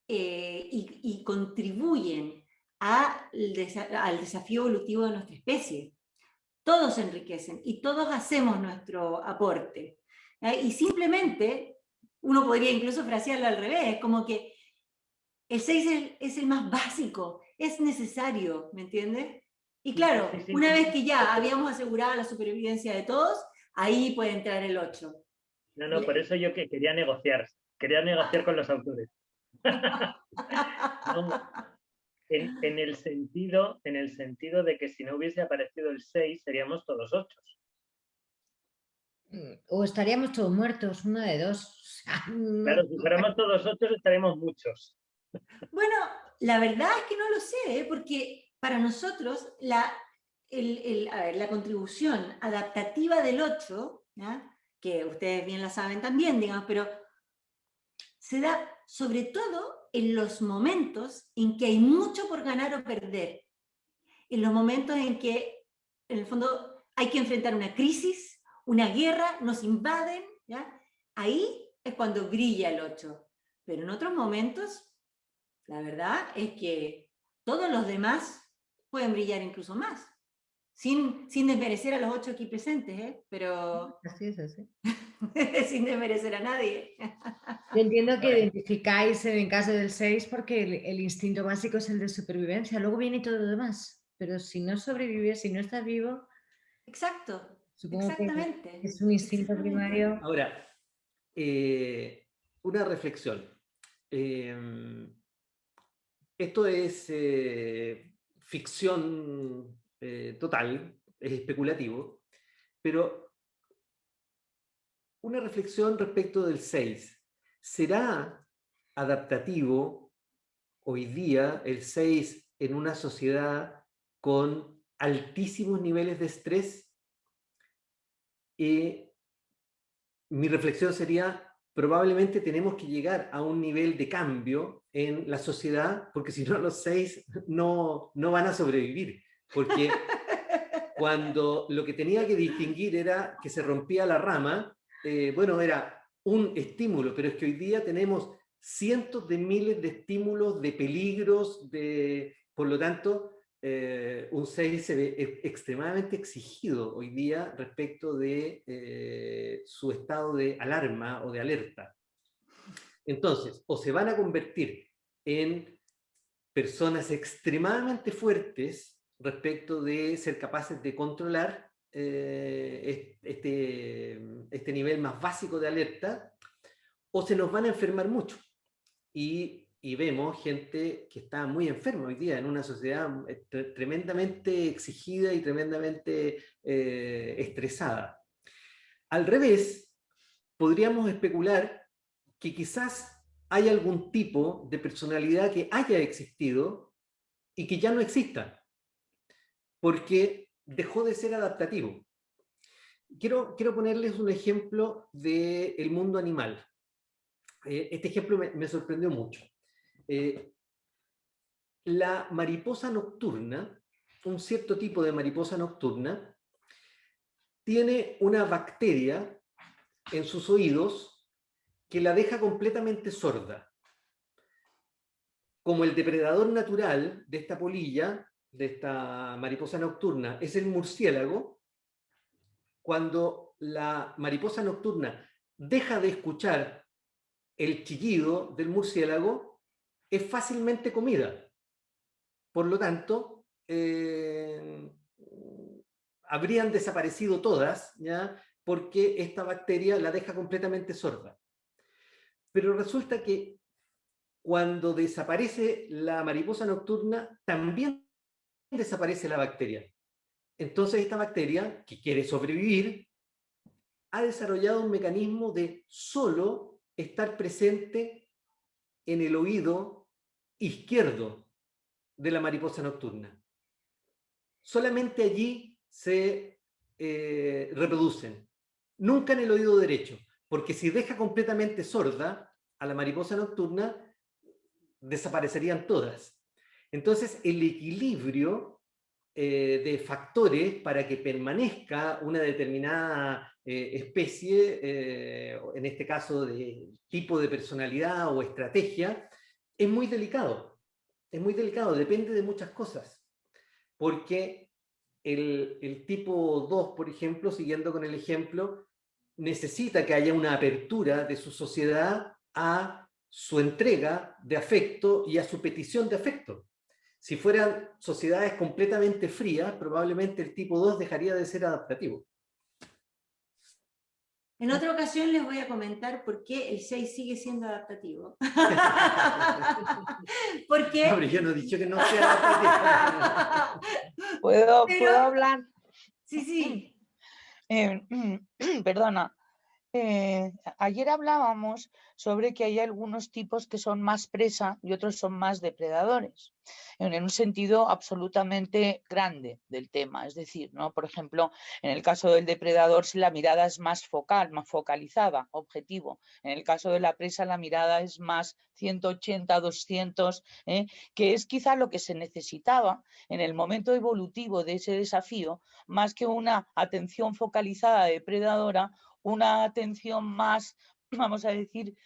y contribuyen al desafío evolutivo de nuestra especie. Todos enriquecen y todos hacemos nuestro aporte. Y simplemente, uno podría incluso frasearlo al revés, como que el 6 es el más básico, es necesario, ¿me entiendes? Y claro, sí, una vez que ya habíamos asegurado la supervivencia de todos, ahí puede entrar el 8. No, por eso yo quería negociar con los autores. No, en el sentido de que si no hubiese aparecido el 6 seríamos todos 8. O estaríamos todos muertos, uno de dos. Claro, si fuéramos todos 8 estaríamos muchos. Bueno, la verdad es que no lo sé, ¿eh? Porque para nosotros la contribución adaptativa del 8, ¿ya? Que ustedes bien la saben también, digamos, pero se da sobre todo en los momentos en que hay mucho por ganar o perder, en los momentos en que, en el fondo, hay que enfrentar una crisis, una guerra, nos invaden, ¿ya? Ahí es cuando brilla el 8. Pero en otros momentos, la verdad es que todos los demás pueden brillar incluso más, sin desmerecer a los 8 aquí presentes, ¿eh? Pero Así es, así. sin desmerecer a nadie. Yo entiendo que identificáis en el caso del 6 porque el instinto básico es el de supervivencia, luego viene todo lo demás, pero si no sobrevives, si no estás vivo... Exacto, supongo exactamente. Que es un instinto primario. Ahora, una reflexión. Esto es ficción total, es especulativo, pero una reflexión respecto del 6. ¿Será adaptativo hoy día el 6 en una sociedad con altísimos niveles de estrés? Mi reflexión sería, probablemente tenemos que llegar a un nivel de cambio en la sociedad, porque si no los 6 no van a sobrevivir, porque cuando lo que tenía que distinguir era que se rompía la rama, bueno, era un estímulo, pero es que hoy día tenemos cientos de miles de estímulos, de peligros, por lo tanto, un 6 se ve extremadamente exigido hoy día respecto de su estado de alarma o de alerta. Entonces, o se van a convertir en personas extremadamente fuertes respecto de ser capaces de controlar este nivel más básico de alerta, o se nos van a enfermar mucho. Y vemos gente que está muy enferma hoy día en una sociedad tremendamente exigida y tremendamente estresada. Al revés, podríamos especular que quizás hay algún tipo de personalidad que haya existido y que ya no exista, porque dejó de ser adaptativo. quiero ponerles un ejemplo del mundo animal. Este ejemplo me sorprendió mucho. La mariposa nocturna, un cierto tipo de mariposa nocturna, tiene una bacteria en sus oídos que la deja completamente sorda. Como el depredador natural de esta polilla, de esta mariposa nocturna, es el murciélago, cuando la mariposa nocturna deja de escuchar el chillido del murciélago, es fácilmente comida. Por lo tanto, habrían desaparecido todas, ¿ya? Porque esta bacteria la deja completamente sorda. Pero resulta que cuando desaparece la mariposa nocturna, también desaparece la bacteria. Entonces esta bacteria, que quiere sobrevivir, ha desarrollado un mecanismo de solo estar presente en el oído izquierdo de la mariposa nocturna. Solamente allí se reproducen, nunca en el oído derecho, porque si deja completamente sorda a la mariposa nocturna, desaparecerían todas. Entonces, el equilibrio de factores para que permanezca una determinada especie, en este caso de tipo de personalidad o estrategia, es muy delicado. Es muy delicado, depende de muchas cosas. Porque el tipo 2, por ejemplo, siguiendo con el ejemplo, necesita que haya una apertura de su sociedad a su entrega de afecto y a su petición de afecto. Si fueran sociedades completamente frías, probablemente el tipo 2 dejaría de ser adaptativo. En otra ocasión les voy a comentar por qué el 6 sigue siendo adaptativo. Porque... No, pero yo no he dicho que no sea adaptativo. ¿Puedo hablar? Sí. Perdona. Ayer hablábamos sobre que hay algunos tipos que son más presa y otros son más depredadores, en un sentido absolutamente grande del tema. Es decir, ¿no? Por ejemplo, en el caso del depredador, si la mirada es más focal, más focalizada, objetivo. En el caso de la presa, la mirada es más 180, 200, que es quizá lo que se necesitaba en el momento evolutivo de ese desafío, más que una atención focalizada depredadora, una atención más, vamos a decir,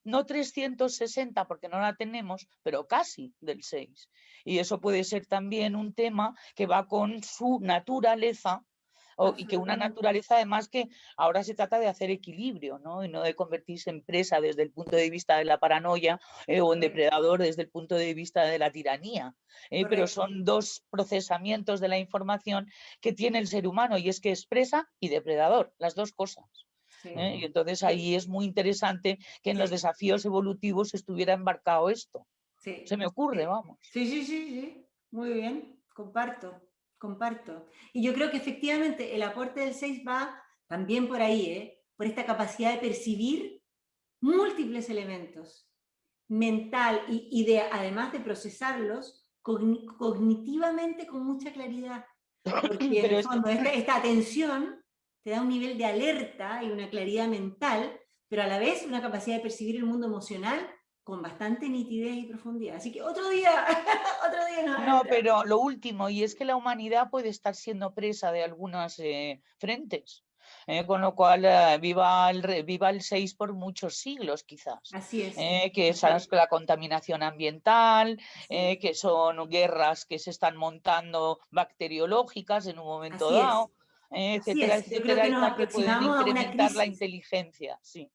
no 360 porque no la tenemos, pero casi del 6. Y eso puede ser también un tema que va con su naturaleza, y que una naturaleza además que ahora se trata de hacer equilibrio, ¿no? Y no de convertirse en presa desde el punto de vista de la paranoia o en depredador desde el punto de vista de la tiranía. Pero son dos procesamientos de la información que tiene el ser humano, y es que es presa y depredador, las dos cosas. Sí. Y entonces ahí es muy interesante que en los desafíos evolutivos estuviera embarcado esto. Sí. Se me ocurre, vamos. Sí. Muy bien, comparto. Y yo creo que efectivamente el aporte del 6 va también por ahí, por esta capacidad de percibir múltiples elementos mental y de, además de procesarlos cognitivamente con mucha claridad. Porque en el fondo esta atención te da un nivel de alerta y una claridad mental, pero a la vez una capacidad de percibir el mundo emocional con bastante nitidez y profundidad. Así que otro día No, pero lo último, y es que la humanidad puede estar siendo presa de algunos frentes. Con lo cual viva el 6 por muchos siglos quizás. Así es. Que es la contaminación ambiental, que son guerras que se están montando bacteriológicas en un momento dado, etcétera, etcétera, que pueden incrementar la inteligencia. Sí,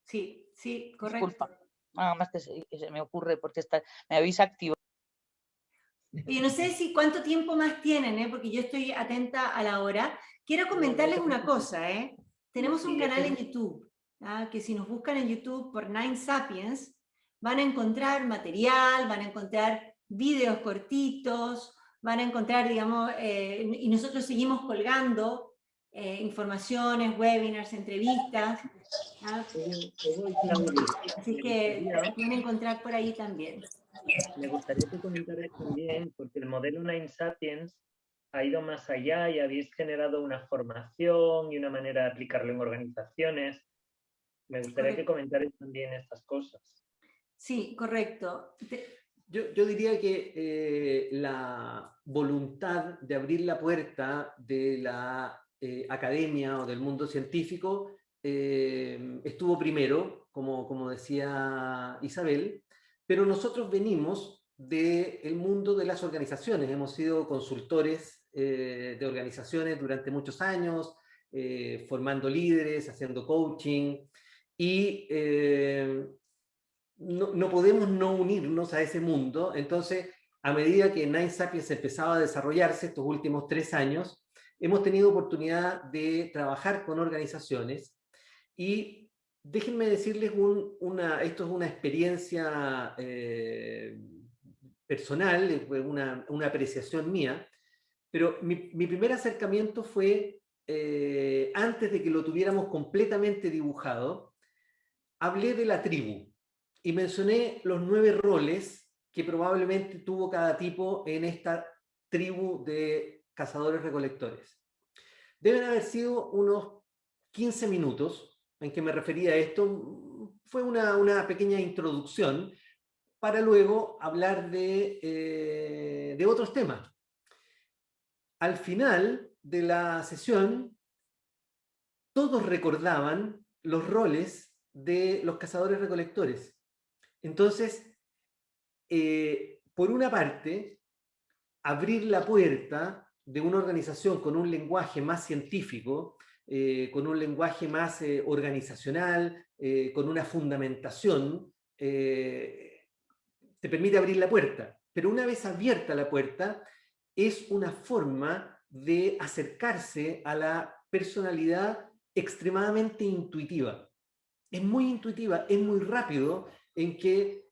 correcto. Disculpa, nada más que se me ocurre porque me habéis activado. Y no sé si cuánto tiempo más tienen, porque yo estoy atenta a la hora. Quiero comentarles una cosa, Tenemos un canal en YouTube, que si nos buscan en YouTube por Nine Sapiens, van a encontrar material, van a encontrar videos cortitos, van a encontrar, digamos, y nosotros seguimos colgando informaciones, webinars, entrevistas. Así que lo pueden encontrar por ahí también. Me gustaría que comentaras también, porque el modelo Nine Sapiens ha ido más allá y habéis generado una formación y una manera de aplicarlo en organizaciones. Me gustaría que comentarais también estas cosas. Sí, correcto. Yo diría que la voluntad de abrir la puerta de la academia o del mundo científico estuvo primero, como decía Isabel, pero nosotros venimos del mundo de las organizaciones, hemos sido consultores de organizaciones durante muchos años, formando líderes, haciendo coaching, y no podemos no unirnos a ese mundo. Entonces, a medida que Nine Sapiens empezaba a desarrollarse estos últimos 3 años, hemos tenido oportunidad de trabajar con organizaciones y déjenme decirles, esto es una experiencia personal, una apreciación mía, pero mi primer acercamiento fue, antes de que lo tuviéramos completamente dibujado, hablé de la tribu y mencioné los 9 roles que probablemente tuvo cada tipo en esta tribu de cazadores-recolectores. Deben haber sido unos 15 minutos en que me refería a esto. Fue una pequeña introducción para luego hablar de otros temas. Al final de la sesión, todos recordaban los roles de los cazadores-recolectores. Entonces, por una parte, abrir la puerta de una organización con un lenguaje más científico, con un lenguaje más organizacional, con una fundamentación, te permite abrir la puerta. Pero una vez abierta la puerta, es una forma de acercarse a la personalidad extremadamente intuitiva. Es muy intuitiva, es muy rápido en que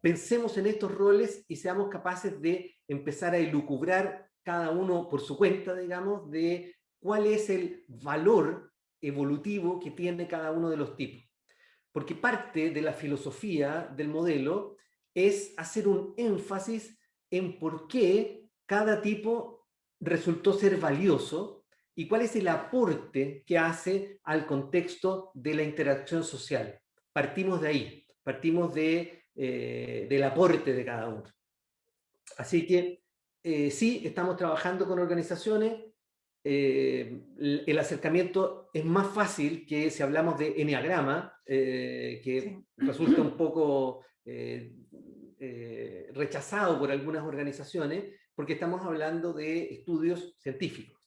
pensemos en estos roles y seamos capaces de empezar a elucubrar cada uno por su cuenta, digamos, de cuál es el valor evolutivo que tiene cada uno de los tipos. Porque parte de la filosofía del modelo es hacer un énfasis en por qué cada tipo resultó ser valioso y cuál es el aporte que hace al contexto de la interacción social. Partimos de ahí, partimos del aporte de cada uno. Así que sí, estamos trabajando con organizaciones. El acercamiento es más fácil que si hablamos de eneagrama, que resulta un poco rechazado por algunas organizaciones, porque estamos hablando de estudios científicos.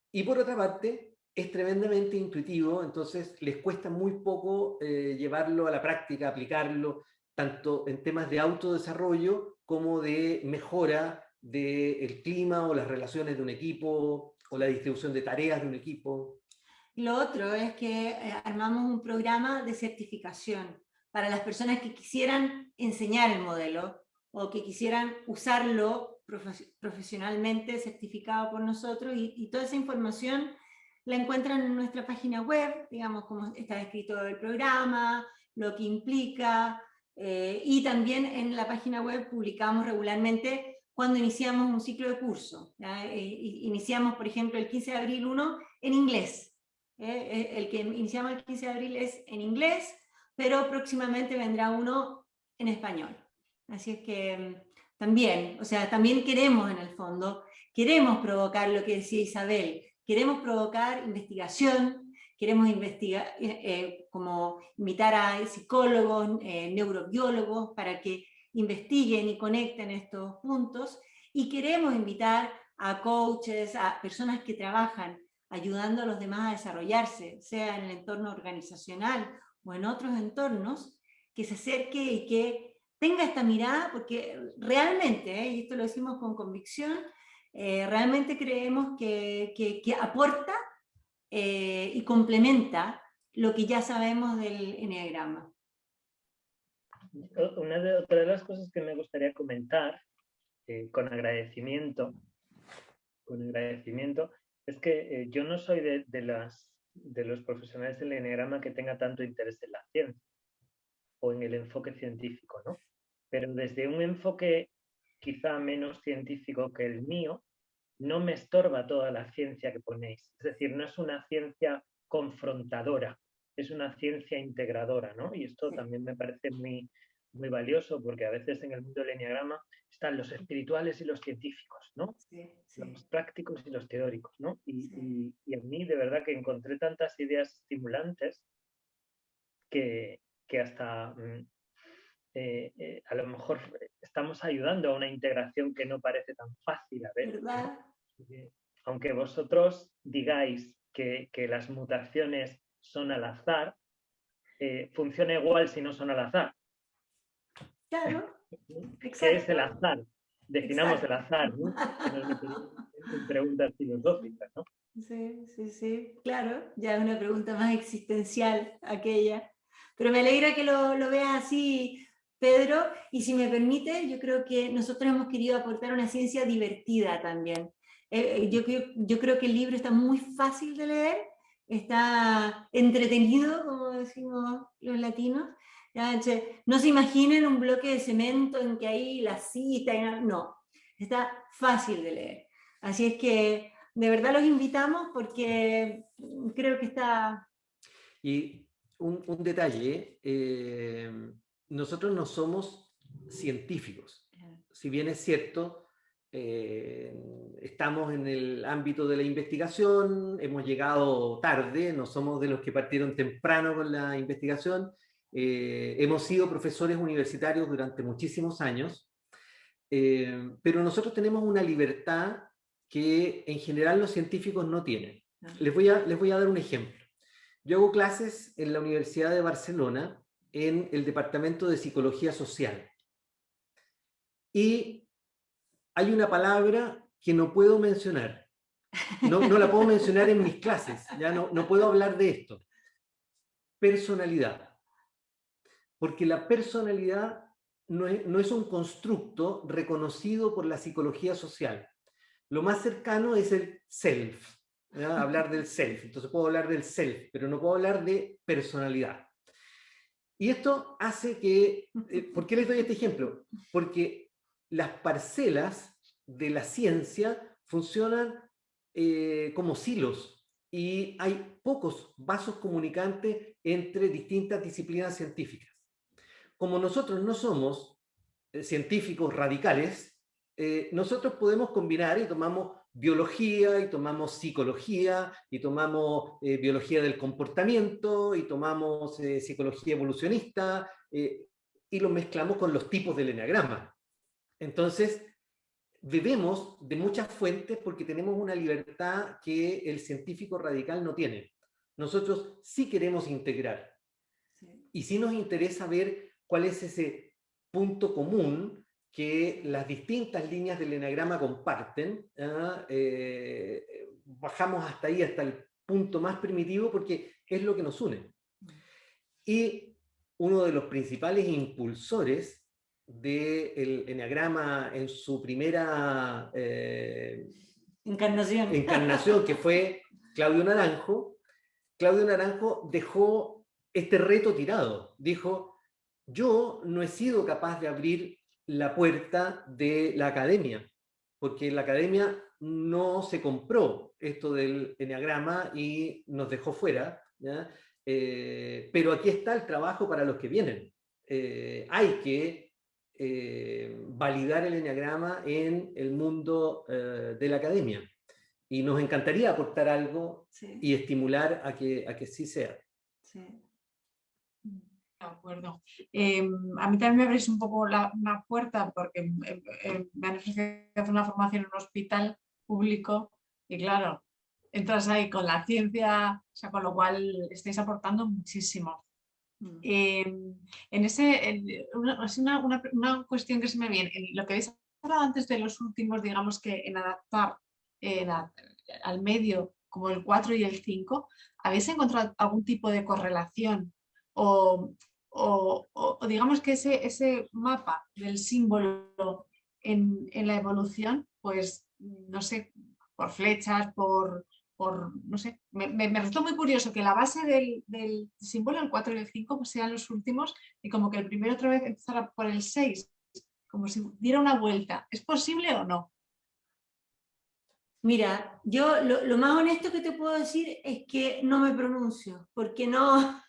Y por otra parte, es tremendamente intuitivo, entonces les cuesta muy poco llevarlo a la práctica, aplicarlo, tanto en temas de autodesarrollo como de mejora del clima o las relaciones de un equipo o la distribución de tareas de un equipo. Lo otro es que armamos un programa de certificación para las personas que quisieran enseñar el modelo o que quisieran usarlo profesionalmente certificado por nosotros, y toda esa información la encuentran en nuestra página web, digamos, cómo está escrito el programa, lo que implica, y también en la página web publicamos regularmente cuando iniciamos un ciclo de curso. Iniciamos, por ejemplo, el 15 de abril uno en inglés. El que iniciamos el 15 de abril es en inglés, pero próximamente vendrá uno en español. Así es que también, o sea, también queremos en el fondo, queremos provocar lo que decía Isabel, queremos provocar investigación, queremos investigar, como invitar a psicólogos, neurobiólogos para que investiguen y conecten estos puntos, y queremos invitar a coaches, a personas que trabajan ayudando a los demás a desarrollarse, sea en el entorno organizacional o en otros entornos, que se acerque y que tenga esta mirada, porque realmente, y esto lo decimos con convicción, realmente creemos que aporta y complementa lo que ya sabemos del eneagrama. Otra de las cosas que me gustaría comentar, con agradecimiento, es que yo no soy de los profesionales del eneagrama que tenga tanto interés en la ciencia o en el enfoque científico, ¿no? Pero desde un enfoque quizá menos científico que el mío, no me estorba toda la ciencia que ponéis. Es decir, no es una ciencia confrontadora, es una ciencia integradora, ¿no? Y esto también me parece muy, muy valioso, porque a veces en el mundo del eneagrama están los espirituales y los científicos, ¿no? Los prácticos y los teóricos, ¿no? Y a mí de verdad que encontré tantas ideas estimulantes que hasta a lo mejor estamos ayudando a una integración que no parece tan fácil a ver, ¿no? Aunque vosotros digáis que las mutaciones son al azar, funciona igual si no son al azar. Claro, ¿Qué es el azar? Definamos el azar, ¿no? En preguntas filosóficas, ¿no? Sí, claro, ya es una pregunta más existencial aquella. Pero me alegra que lo veas así, Pedro, y si me permite, yo creo que nosotros hemos querido aportar una ciencia divertida también. Yo creo que el libro está muy fácil de leer, está entretenido, como decimos los latinos. No se imaginen un bloque de cemento en que ahí la cita, no, está fácil de leer. Así es que de verdad los invitamos porque creo que está... Y un detalle, nosotros no somos científicos. Si bien es cierto, estamos en el ámbito de la investigación, hemos llegado tarde, no somos de los que partieron temprano con la investigación, hemos sido profesores universitarios durante muchísimos años, pero nosotros tenemos una libertad que en general los científicos no tienen. Les voy a dar un ejemplo. Yo hago clases en la Universidad de Barcelona en el Departamento de Psicología Social. Y hay una palabra que no puedo mencionar. No la puedo mencionar en mis clases. Ya no puedo hablar de esto. Personalidad. Porque la personalidad no es un constructo reconocido por la psicología social. Lo más cercano es el self. ¿Ya? Hablar del self. Entonces puedo hablar del self, pero no puedo hablar de personalidad. Y esto hace que... ¿por qué les doy este ejemplo? Porque las parcelas de la ciencia funcionan como silos y hay pocos vasos comunicantes entre distintas disciplinas científicas. Como nosotros no somos científicos radicales, nosotros podemos combinar y tomamos biología, y tomamos psicología, y tomamos biología del comportamiento, y tomamos psicología evolucionista, y lo mezclamos con los tipos del eneagrama. Entonces, bebemos de muchas fuentes porque tenemos una libertad que el científico radical no tiene. Nosotros sí queremos integrar. Y sí nos interesa ver cuál es ese punto común que las distintas líneas del eneagrama comparten. Bajamos hasta ahí, hasta el punto más primitivo, porque es lo que nos une. Y uno de los principales impulsores del eneagrama en su primera encarnación, que fue Claudio Naranjo, dejó este reto tirado. Dijo: yo no he sido capaz de abrir la puerta de la academia, porque la academia no se compró esto del eneagrama y nos dejó fuera, ¿ya? Pero aquí está el trabajo para los que vienen. Hay que validar el eneagrama en el mundo de la academia. Y nos encantaría aportar algo y estimular a que sí sea. Sí. De acuerdo. A mí también me abrís un poco una puerta porque me han ofrecido hacer una formación en un hospital público y claro, entras ahí con la ciencia, o sea, con lo cual estáis aportando muchísimo. Una cuestión que se me viene, en lo que habéis hablado antes de los últimos, digamos que en adaptar al medio como el 4 y el 5, ¿habéis encontrado algún tipo de correlación o digamos que ese mapa del símbolo en la evolución, pues no sé, por flechas, no sé, me resultó muy curioso que la base del símbolo, el 4 y el 5, pues sean los últimos y como que el primero otra vez empezara por el 6, como si diera una vuelta. ¿Es posible o no? Mira, yo lo más honesto que te puedo decir es que no me pronuncio, porque nosotros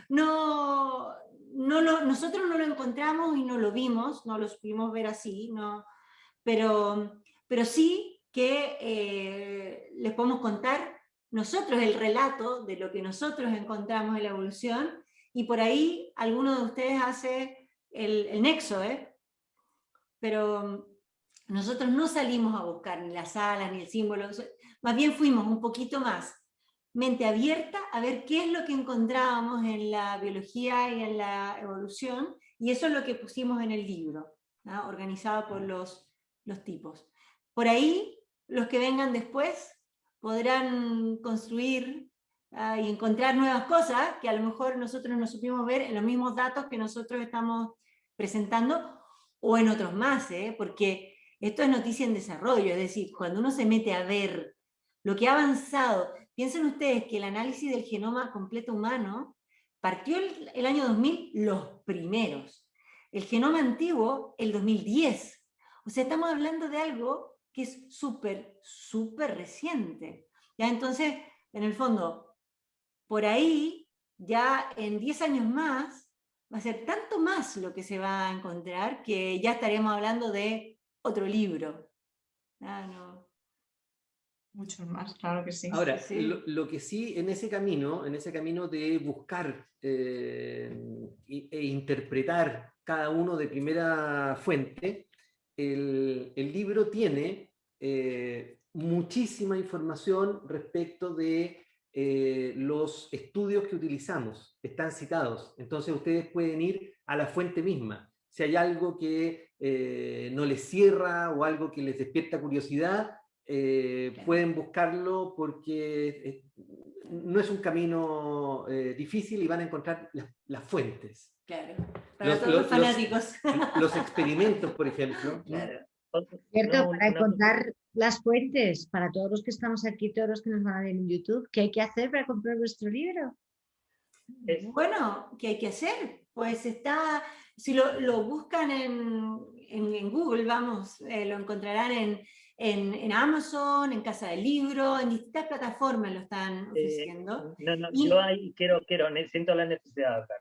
no lo encontramos y no lo vimos, no lo supimos ver así, no, pero sí que les podemos contar nosotros el relato de lo que nosotros encontramos en la evolución, y por ahí alguno de ustedes hace el nexo, pero nosotros no salimos a buscar ni las alas ni el símbolo, más bien fuimos un poquito más mente abierta a ver qué es lo que encontrábamos en la biología y en la evolución, y eso es lo que pusimos en el libro, ¿no? Organizado por los tipos. Por ahí, los que vengan después podrán construir y encontrar nuevas cosas que a lo mejor nosotros no supimos ver en los mismos datos que nosotros estamos presentando, o en otros más, porque esto es noticia en desarrollo, es decir, cuando uno se mete a ver lo que ha avanzado. Piensen ustedes que el análisis del genoma completo humano partió el año 2000 los primeros. El genoma antiguo, el 2010. O sea, estamos hablando de algo que es súper, súper reciente. ¿Ya? Entonces, en el fondo, por ahí, ya en 10 años más, va a ser tanto más lo que se va a encontrar que ya estaremos hablando de otro libro. No. Muchos más, claro que sí. Ahora, Sí. lo que sí, en ese camino de buscar e interpretar cada uno de primera fuente, el libro tiene muchísima información respecto de los estudios que utilizamos, están citados. Entonces ustedes pueden ir a la fuente misma. Si hay algo que no les cierra o algo que les despierta curiosidad, pueden buscarlo, porque no es un camino difícil y van a encontrar las fuentes. Claro, para todos los fanáticos. Los experimentos, por ejemplo. Claro. Cierto, para encontrar las fuentes, para todos los que estamos aquí, todos los que nos van a ver en YouTube, ¿qué hay que hacer para comprar vuestro libro? Bueno, ¿qué hay que hacer? Pues está, si lo buscan en Google, vamos, lo encontrarán en Amazon, en Casa del Libro, en distintas plataformas lo están ofreciendo. Yo ahí siento la necesidad de hablar.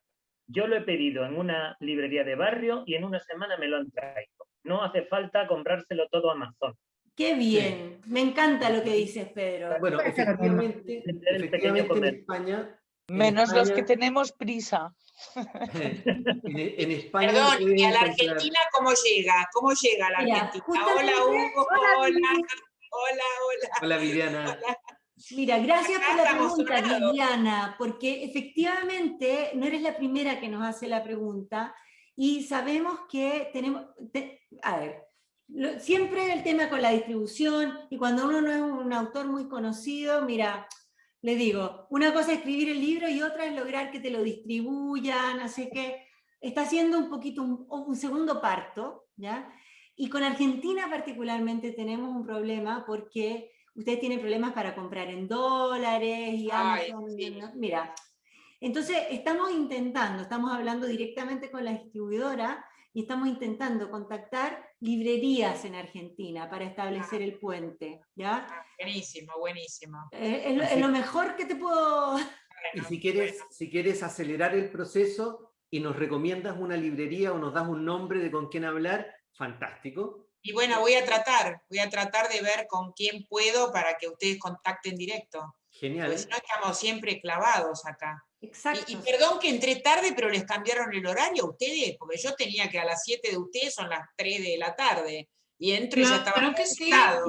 Yo lo he pedido en una librería de barrio y en una semana me lo han traído. No hace falta comprárselo todo a Amazon. ¡Qué bien! Sí. Me encanta lo que dices, Pedro. Bueno, efectivamente en España... Menos los que tenemos prisa. En España. Perdón, ¿y a la Argentina cómo llega? ¿Cómo llega a la Argentina? Hola, Hugo. Hola. Hola, Viviana. Hola. Mira, gracias por la pregunta, Viviana, porque efectivamente no eres la primera que nos hace la pregunta, y sabemos que tenemos... a ver, siempre el tema con la distribución, y cuando uno no es un autor muy conocido, mira... Les digo, una cosa es escribir el libro y otra es lograr que te lo distribuyan, así que está haciendo un poquito un segundo parto, ¿ya? Y con Argentina particularmente tenemos un problema porque ustedes tienen problemas para comprar en dólares y Amazon, sí. ¿No? Mira, entonces estamos hablando directamente con la distribuidora y estamos intentando contactar librerías en Argentina para establecer el puente, ¿ya? Buenísimo. Es lo mejor que te puedo... Y si quieres acelerar el proceso y nos recomiendas una librería o nos das un nombre de con quién hablar, fantástico. Y bueno, voy a tratar de ver con quién puedo para que ustedes contacten directo. Genial. Porque si no estamos siempre clavados acá. Exacto. Y perdón que entré tarde, pero les cambiaron el horario a ustedes, porque yo tenía que a las 7 de ustedes son las 3 de la tarde. Y entro y ya estaba. Creo que sí. Claro.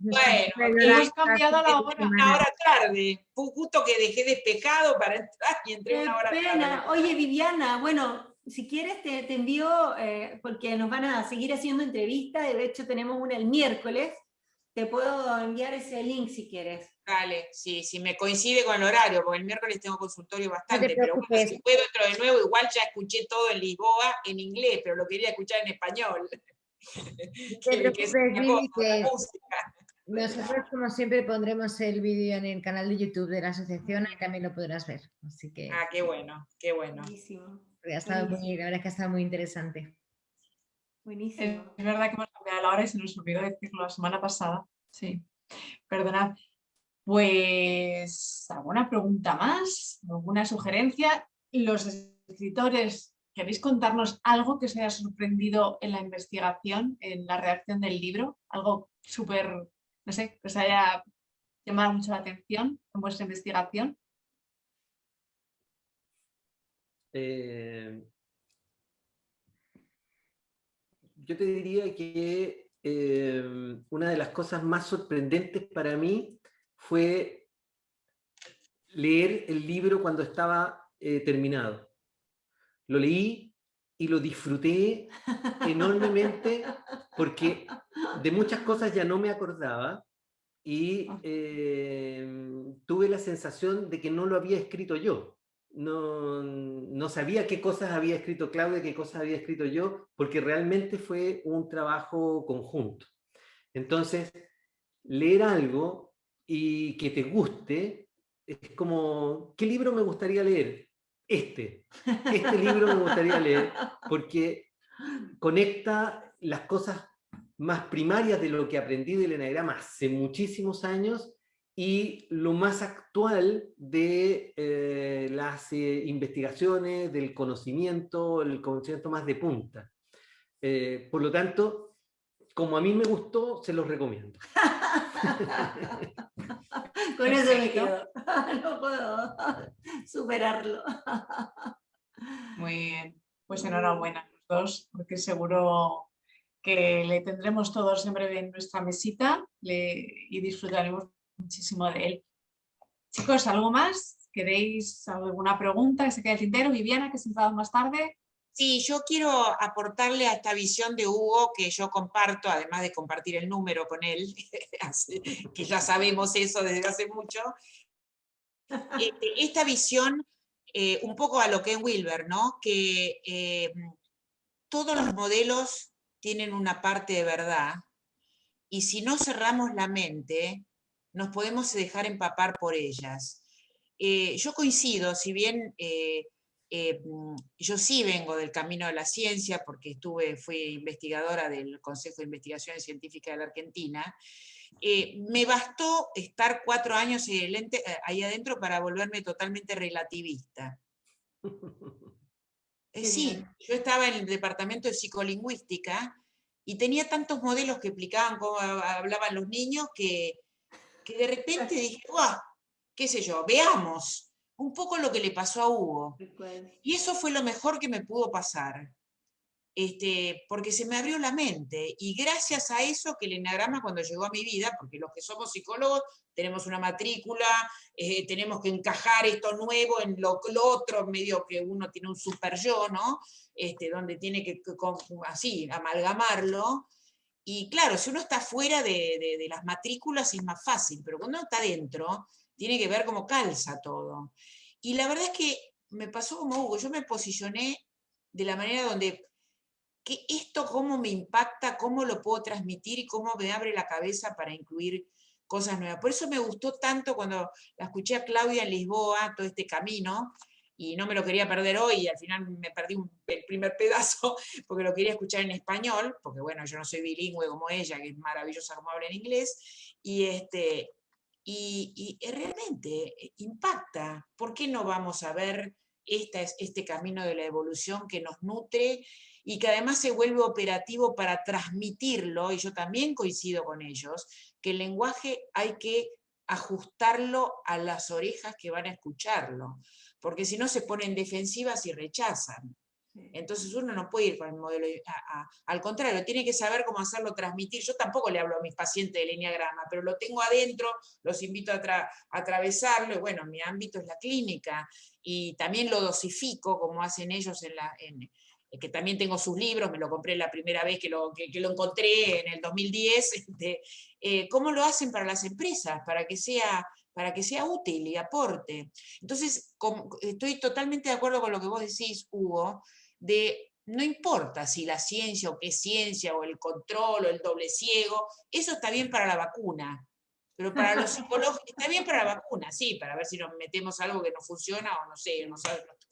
Bueno, hemos cambiado la hora. Una hora tarde. Fue justo que dejé despejado para entrar y entré una hora tarde. Oye, Viviana, bueno, si quieres te envío, porque nos van a seguir haciendo entrevistas, de hecho tenemos una el miércoles, te puedo enviar ese link si quieres. Dale, sí, me coincide con el horario, porque el miércoles tengo consultorio bastante, pero bueno, si puedo entro de nuevo, igual ya escuché todo en Lisboa en inglés, pero lo quería escuchar en español. Nosotros, como siempre, pondremos el vídeo en el canal de YouTube de la asociación y también lo podrás ver. Así que... qué bueno. Buenísimo. La verdad es que ha estado muy interesante. Buenísimo. Es verdad que hemos cambiado la hora y se nos olvidó decirlo la semana pasada. Sí. Perdonad. Pues, ¿alguna pregunta más? ¿Alguna sugerencia? Los escritores, ¿queréis contarnos algo que os haya sorprendido en la investigación, en la redacción del libro? Algo súper, no sé, que os haya llamado mucho la atención en vuestra investigación. Yo te diría que una de las cosas más sorprendentes para mí fue leer el libro cuando estaba terminado. Lo leí y lo disfruté enormemente porque de muchas cosas ya no me acordaba y tuve la sensación de que no lo había escrito yo. No sabía qué cosas había escrito Claudia, qué cosas había escrito yo, porque realmente fue un trabajo conjunto. Entonces, leer algo y que te guste, es como, ¿qué libro me gustaría leer? Este libro me gustaría leer, porque conecta las cosas más primarias de lo que aprendí del enagrama hace muchísimos años y lo más actual de las investigaciones, del conocimiento, el conocimiento más de punta. Por lo tanto, como a mí me gustó, se los recomiendo. Con eso me quedo. No puedo superarlo. Muy bien. Pues enhorabuena a los dos, porque seguro que le tendremos todos en breve en nuestra mesita y disfrutaremos muchísimo de él. Chicos, ¿algo más? ¿Queréis alguna pregunta que se quede el tintero? Viviana, que se entrado más tarde. Sí, yo quiero aportarle a esta visión de Hugo que yo comparto, además de compartir el número con él, que ya sabemos eso desde hace mucho, esta visión un poco a lo que es Wilber, ¿no? Que todos los modelos tienen una parte de verdad y si no cerramos la mente, nos podemos dejar empapar por ellas. Yo coincido, si bien yo sí vengo del camino de la ciencia, porque fui investigadora del Consejo de Investigaciones Científicas de la Argentina, me bastó estar 4 años ahí adentro para volverme totalmente relativista. Sí, yo estaba en el departamento de psicolingüística y tenía tantos modelos que explicaban cómo hablaban los niños que de repente dije, ¡guau! ¿Qué sé yo? Veamos un poco lo que le pasó a Hugo. Y eso fue lo mejor que me pudo pasar. Porque se me abrió la mente y gracias a eso que el enagrama cuando llegó a mi vida, porque los que somos psicólogos tenemos una matrícula, tenemos que encajar esto nuevo en lo otro, medio que uno tiene un super yo, ¿no? Donde tiene que así amalgamarlo. Y claro, si uno está fuera de las matrículas es más fácil, pero cuando uno está dentro, tiene que ver cómo calza todo. Y la verdad es que me pasó como Hugo, yo me posicioné de la manera donde que esto cómo me impacta, cómo lo puedo transmitir y cómo me abre la cabeza para incluir cosas nuevas. Por eso me gustó tanto cuando la escuché a Claudia en Lisboa, todo este camino, y no me lo quería perder hoy, y al final me perdí el primer pedazo, porque lo quería escuchar en español, porque bueno, yo no soy bilingüe como ella, que es maravillosa como habla en inglés, y realmente impacta. ¿Por qué no vamos a ver este camino de la evolución que nos nutre y que además se vuelve operativo para transmitirlo? Y yo también coincido con ellos, que el lenguaje hay que ajustarlo a las orejas que van a escucharlo, porque si no se ponen defensivas y rechazan. Entonces uno no puede ir con el modelo, al contrario, tiene que saber cómo hacerlo transmitir. Yo tampoco le hablo a mis pacientes del eneagrama, pero lo tengo adentro, los invito a atravesarlo, y bueno, mi ámbito es la clínica, y también lo dosifico como hacen ellos que también tengo sus libros, me lo compré la primera vez que lo encontré en el 2010, cómo lo hacen para las empresas, para que sea útil y aporte. Entonces, estoy totalmente de acuerdo con lo que vos decís, Hugo, de no importa si la ciencia o qué ciencia, o el control, o el doble ciego, eso está bien para la vacuna, pero para los psicólogos, está bien para la vacuna, sí, para ver si nos metemos algo que no funciona, o no sé, nos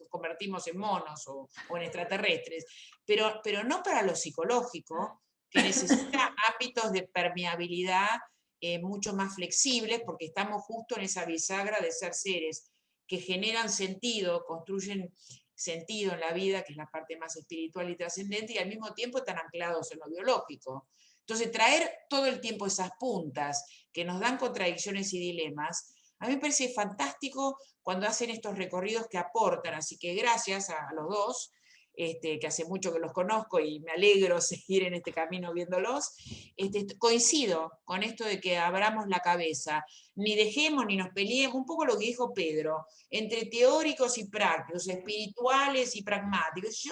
convertimos en monos o en extraterrestres, pero no para lo psicológico, que necesita ámbitos de permeabilidad mucho más flexibles, porque estamos justo en esa bisagra de ser seres que generan sentido, construyen sentido en la vida, que es la parte más espiritual y trascendente, y al mismo tiempo están anclados en lo biológico. Entonces, traer todo el tiempo esas puntas que nos dan contradicciones y dilemas, a mí me parece fantástico cuando hacen estos recorridos que aportan, así que gracias a los dos, que hace mucho que los conozco y me alegro seguir en este camino viéndolos, coincido con esto de que abramos la cabeza, ni dejemos ni nos peleemos, un poco lo que dijo Pedro, entre teóricos y prácticos, espirituales y pragmáticos.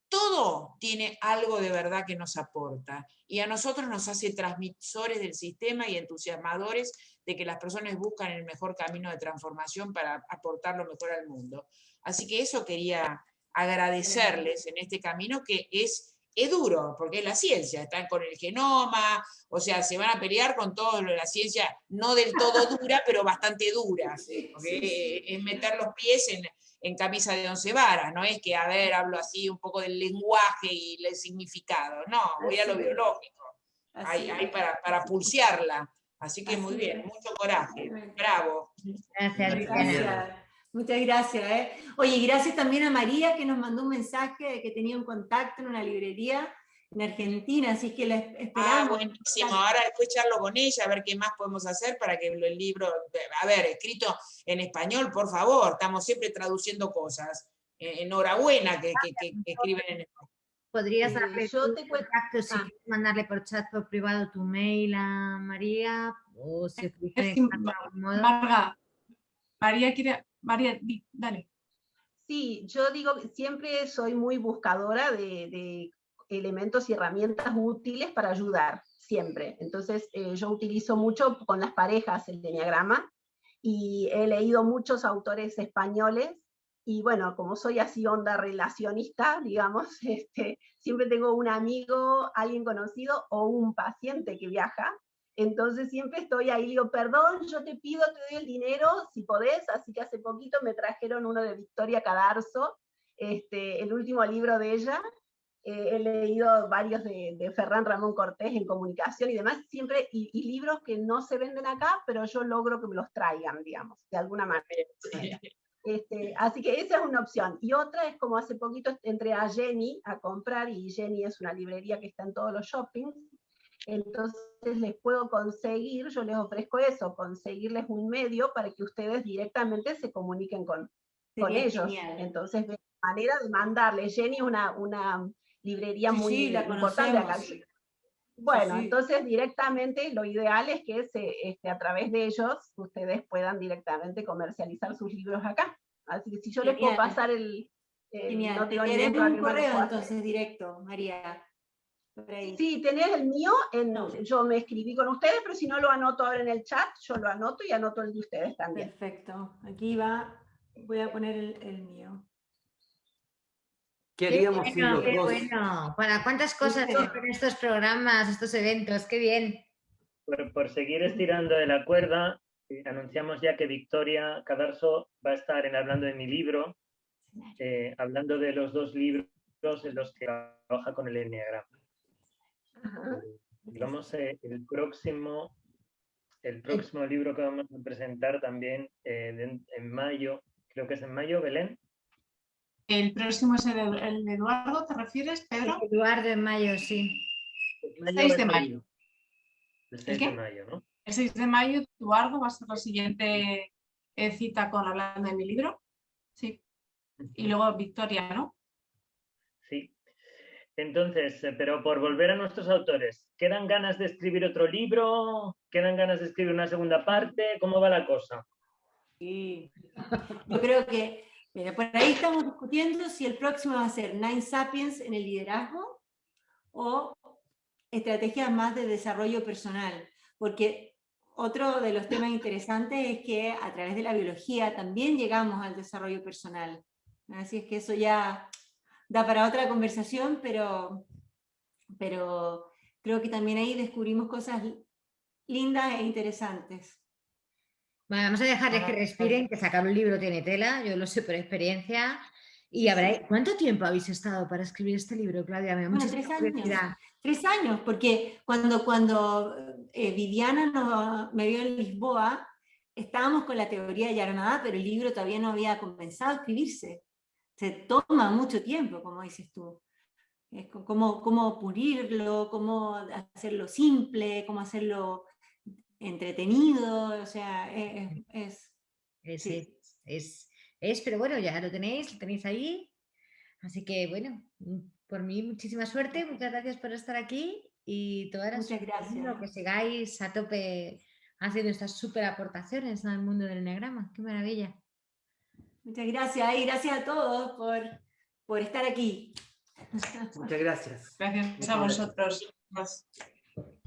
Todo tiene algo de verdad que nos aporta, y a nosotros nos hace transmisores del sistema y entusiasmadores de que las personas buscan el mejor camino de transformación para aportar lo mejor al mundo. Así que eso quería agradecerles en este camino, que es duro, porque es la ciencia, están con el genoma, o sea, se van a pelear con todo lo de la ciencia, no del todo dura, pero bastante dura, porque es meter los pies en camisa de 11 varas, no es que, a ver, hablo así un poco del lenguaje y el significado, no, voy a lo biológico, hay para pulsearla, así que muy bien, mucho coraje, bravo. Gracias. Muchas gracias. Oye, y gracias también a María, que nos mandó un mensaje de que tenía un contacto en una librería en Argentina, así que la esperamos. Buenísimo, ahora después charlo con ella, a ver qué más podemos hacer para que el libro, a ver, escrito en español, por favor, estamos siempre traduciendo cosas. Enhorabuena que escriben en español. ¿Podrías darle contacto, si quieres mandarle por chat, por privado, tu mail a María? O si María, dale. Sí, yo digo que siempre soy muy buscadora de elementos y herramientas útiles para ayudar, siempre. Entonces, yo utilizo mucho con las parejas el enneagrama, y he leído muchos autores españoles, y bueno, como soy así onda relacionista, digamos, siempre tengo un amigo, alguien conocido o un paciente que viaja. Entonces siempre estoy ahí, digo, perdón, yo te pido, te doy el dinero, si podés. Así que hace poquito me trajeron uno de Victoria Cadarzo, el último libro de ella. He leído varios de Ferran Ramón Cortés en comunicación y demás, siempre, y libros que no se venden acá, pero yo logro que me los traigan, digamos, de alguna manera. Así que esa es una opción. Y otra es, como hace poquito entré a Jenny a comprar, y Jenny es una librería que está en todos los shoppings. Entonces les puedo conseguir, yo les ofrezco eso, conseguirles un medio para que ustedes directamente se comuniquen con ellos. Genial. Entonces, de manera de mandarles. Jenny es una librería muy importante acá. Bueno, entonces directamente lo ideal es que a través de ellos ustedes puedan directamente comercializar sus libros acá. Así que si yo les puedo pasar Genial. no tengo ningún problema. Un correo entonces directo, María. Sí, tenés el mío, yo me escribí con ustedes, pero si no lo anoto ahora en el chat, yo lo anoto y anoto el de ustedes también. Perfecto, aquí va, voy a poner el mío. ¿Qué haríamos sin los dos? Bueno, ¿para cuántas cosas son estos programas, estos eventos? ¡Qué bien! Por seguir estirando de la cuerda, anunciamos ya que Victoria Cadarzo va a estar Hablando de mi libro, hablando de los dos libros en los que trabaja con el enneagrama. Digamos, el próximo libro que vamos a presentar también en mayo, creo que es en mayo, Belén. El próximo es el de Eduardo, ¿te refieres, Pedro? Eduardo en mayo, sí. El 6 de mayo. El 6 de mayo, ¿no? El 6 de mayo, Eduardo, va a ser la siguiente cita con Hablando de mi libro. Sí. Y luego Victoria, ¿no? Sí. Entonces, pero por volver a nuestros autores, ¿quedan ganas de escribir otro libro? ¿Quedan ganas de escribir una segunda parte? ¿Cómo va la cosa? Sí. Yo creo que, mira, por ahí estamos discutiendo si el próximo va a ser Nine Sapiens en el liderazgo o estrategias más de desarrollo personal, porque otro de los temas interesantes es que a través de la biología también llegamos al desarrollo personal. Así es que eso ya da para otra conversación, pero creo que también ahí descubrimos cosas lindas e interesantes. Bueno, vamos a dejarles que respiren, que sacar un libro tiene tela, yo lo sé por experiencia, Y ¿cuánto tiempo habéis estado para escribir este libro, Claudia? Me da Bueno, muchísima 3 años. curiosidad. 3 años, porque cuando Viviana me vio en Lisboa, estábamos con la teoría de Yarmada, pero el libro todavía no había comenzado a escribirse. Se toma mucho tiempo, como dices tú. Es cómo pulirlo, cómo hacerlo simple, cómo hacerlo entretenido, o sea, pero bueno, ya lo tenéis ahí. Así que bueno, por mí muchísima suerte, muchas gracias por estar aquí y todas las que sigáis a tope haciendo estas súper aportaciones al mundo del enneagrama. ¡Qué maravilla! Muchas gracias y gracias a todos por estar aquí. Muchas gracias. Gracias a vosotros.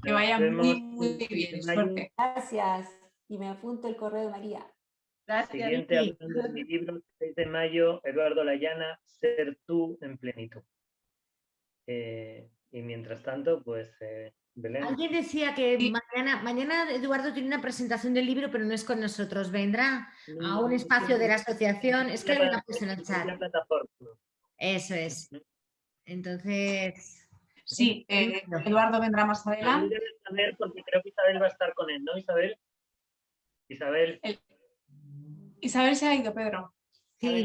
Que vaya muy bien. Suerte. Gracias. Y me apunto el correo de María. Gracias. Siguiente, hablando de mi libro, 6 de mayo, Eduardo Layana, Ser tú en plenitud. Y mientras tanto, pues, Belén. Alguien decía que mañana Eduardo tiene una presentación del libro, pero no es con nosotros. Vendrá a un espacio de la asociación. Es que lo había puesto en el chat. Eso es. Entonces... Sí, Eduardo vendrá más adelante. Porque creo que Isabel va a estar con él, ¿no, Isabel? Isabel se ha ido, Pedro. Sí,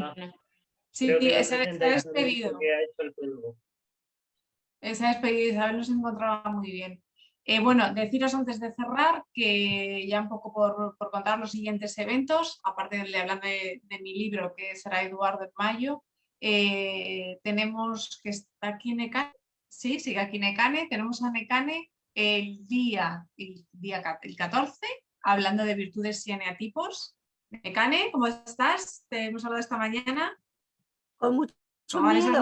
se ha despedido. Se ha despedido, Isabel nos encontraba muy bien. Bueno, deciros antes de cerrar que ya un poco por contar los siguientes eventos, aparte de hablar de mi libro, que será Eduardo en mayo, tenemos que está aquí Necane. Sí, sigue aquí Necane. Tenemos a Necane el 14, hablando de virtudes y eneatipos. Necane, ¿cómo estás? Te hemos hablado esta mañana. Con mucho miedo.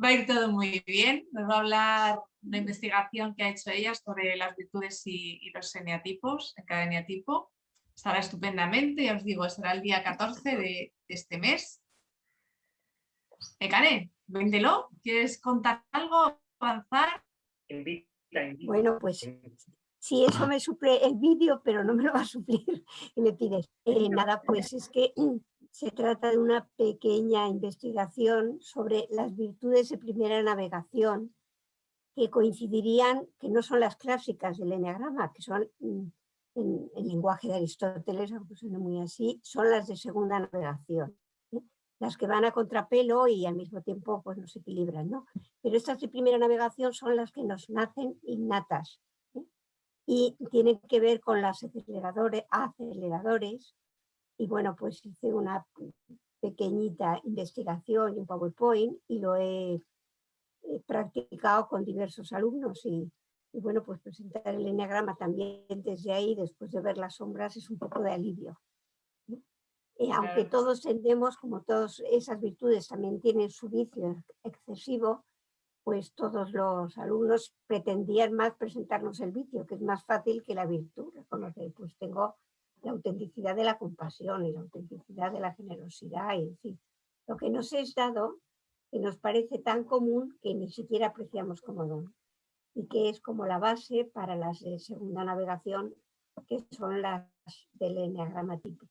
Va a ir todo muy bien. Nos va a hablar de investigación que ha hecho ella sobre las virtudes y los eneatipos en cada eneatipo. Estará estupendamente, ya os digo, será el día 14 de este mes. Necane, véndelo. ¿Quieres contar algo? ¿Avanzar? Invita. Bueno, pues si eso me suple el vídeo, pero no me lo va a suplir y me pides. Nada, pues es que se trata de una pequeña investigación sobre las virtudes de primera navegación que coincidirían, que no son las clásicas del enneagrama, que son en el lenguaje de Aristóteles, aunque suene muy así, son las de segunda navegación. Las que van a contrapelo y al mismo tiempo pues nos equilibran, ¿no? Pero estas de primera navegación son las que nos nacen innatas, ¿eh? Y tienen que ver con los aceleradores. Y bueno, pues hice una pequeñita investigación y un PowerPoint y lo he practicado con diversos alumnos y bueno, pues presentar el enneagrama también desde ahí, después de ver las sombras, es un poco de alivio. Aunque todos tendemos, como todas esas virtudes también tienen su vicio excesivo, pues todos los alumnos pretendían más presentarnos el vicio, que es más fácil que la virtud. Reconocer, pues tengo la autenticidad de la compasión y la autenticidad de la generosidad, y en fin. Lo que nos es dado, que nos parece tan común que ni siquiera apreciamos como don, y que es como la base para las de segunda navegación, que son las del enneagrama típico.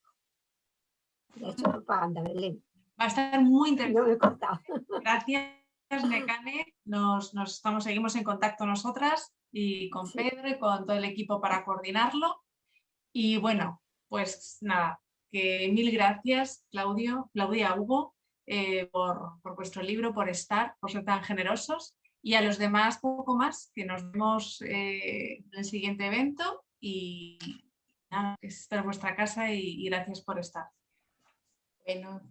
Ya he hecho propaganda, Belén. Va a estar muy interesante. No me he cortado. Gracias, Necane. Seguimos en contacto nosotras y con Pedro y con todo el equipo para coordinarlo. Y bueno, pues nada, que mil gracias, Claudia, Hugo, por vuestro libro, por estar, por ser tan generosos. Y a los demás, poco más, que nos vemos en el siguiente evento. Y nada, esta es vuestra casa y gracias por estar. Bueno.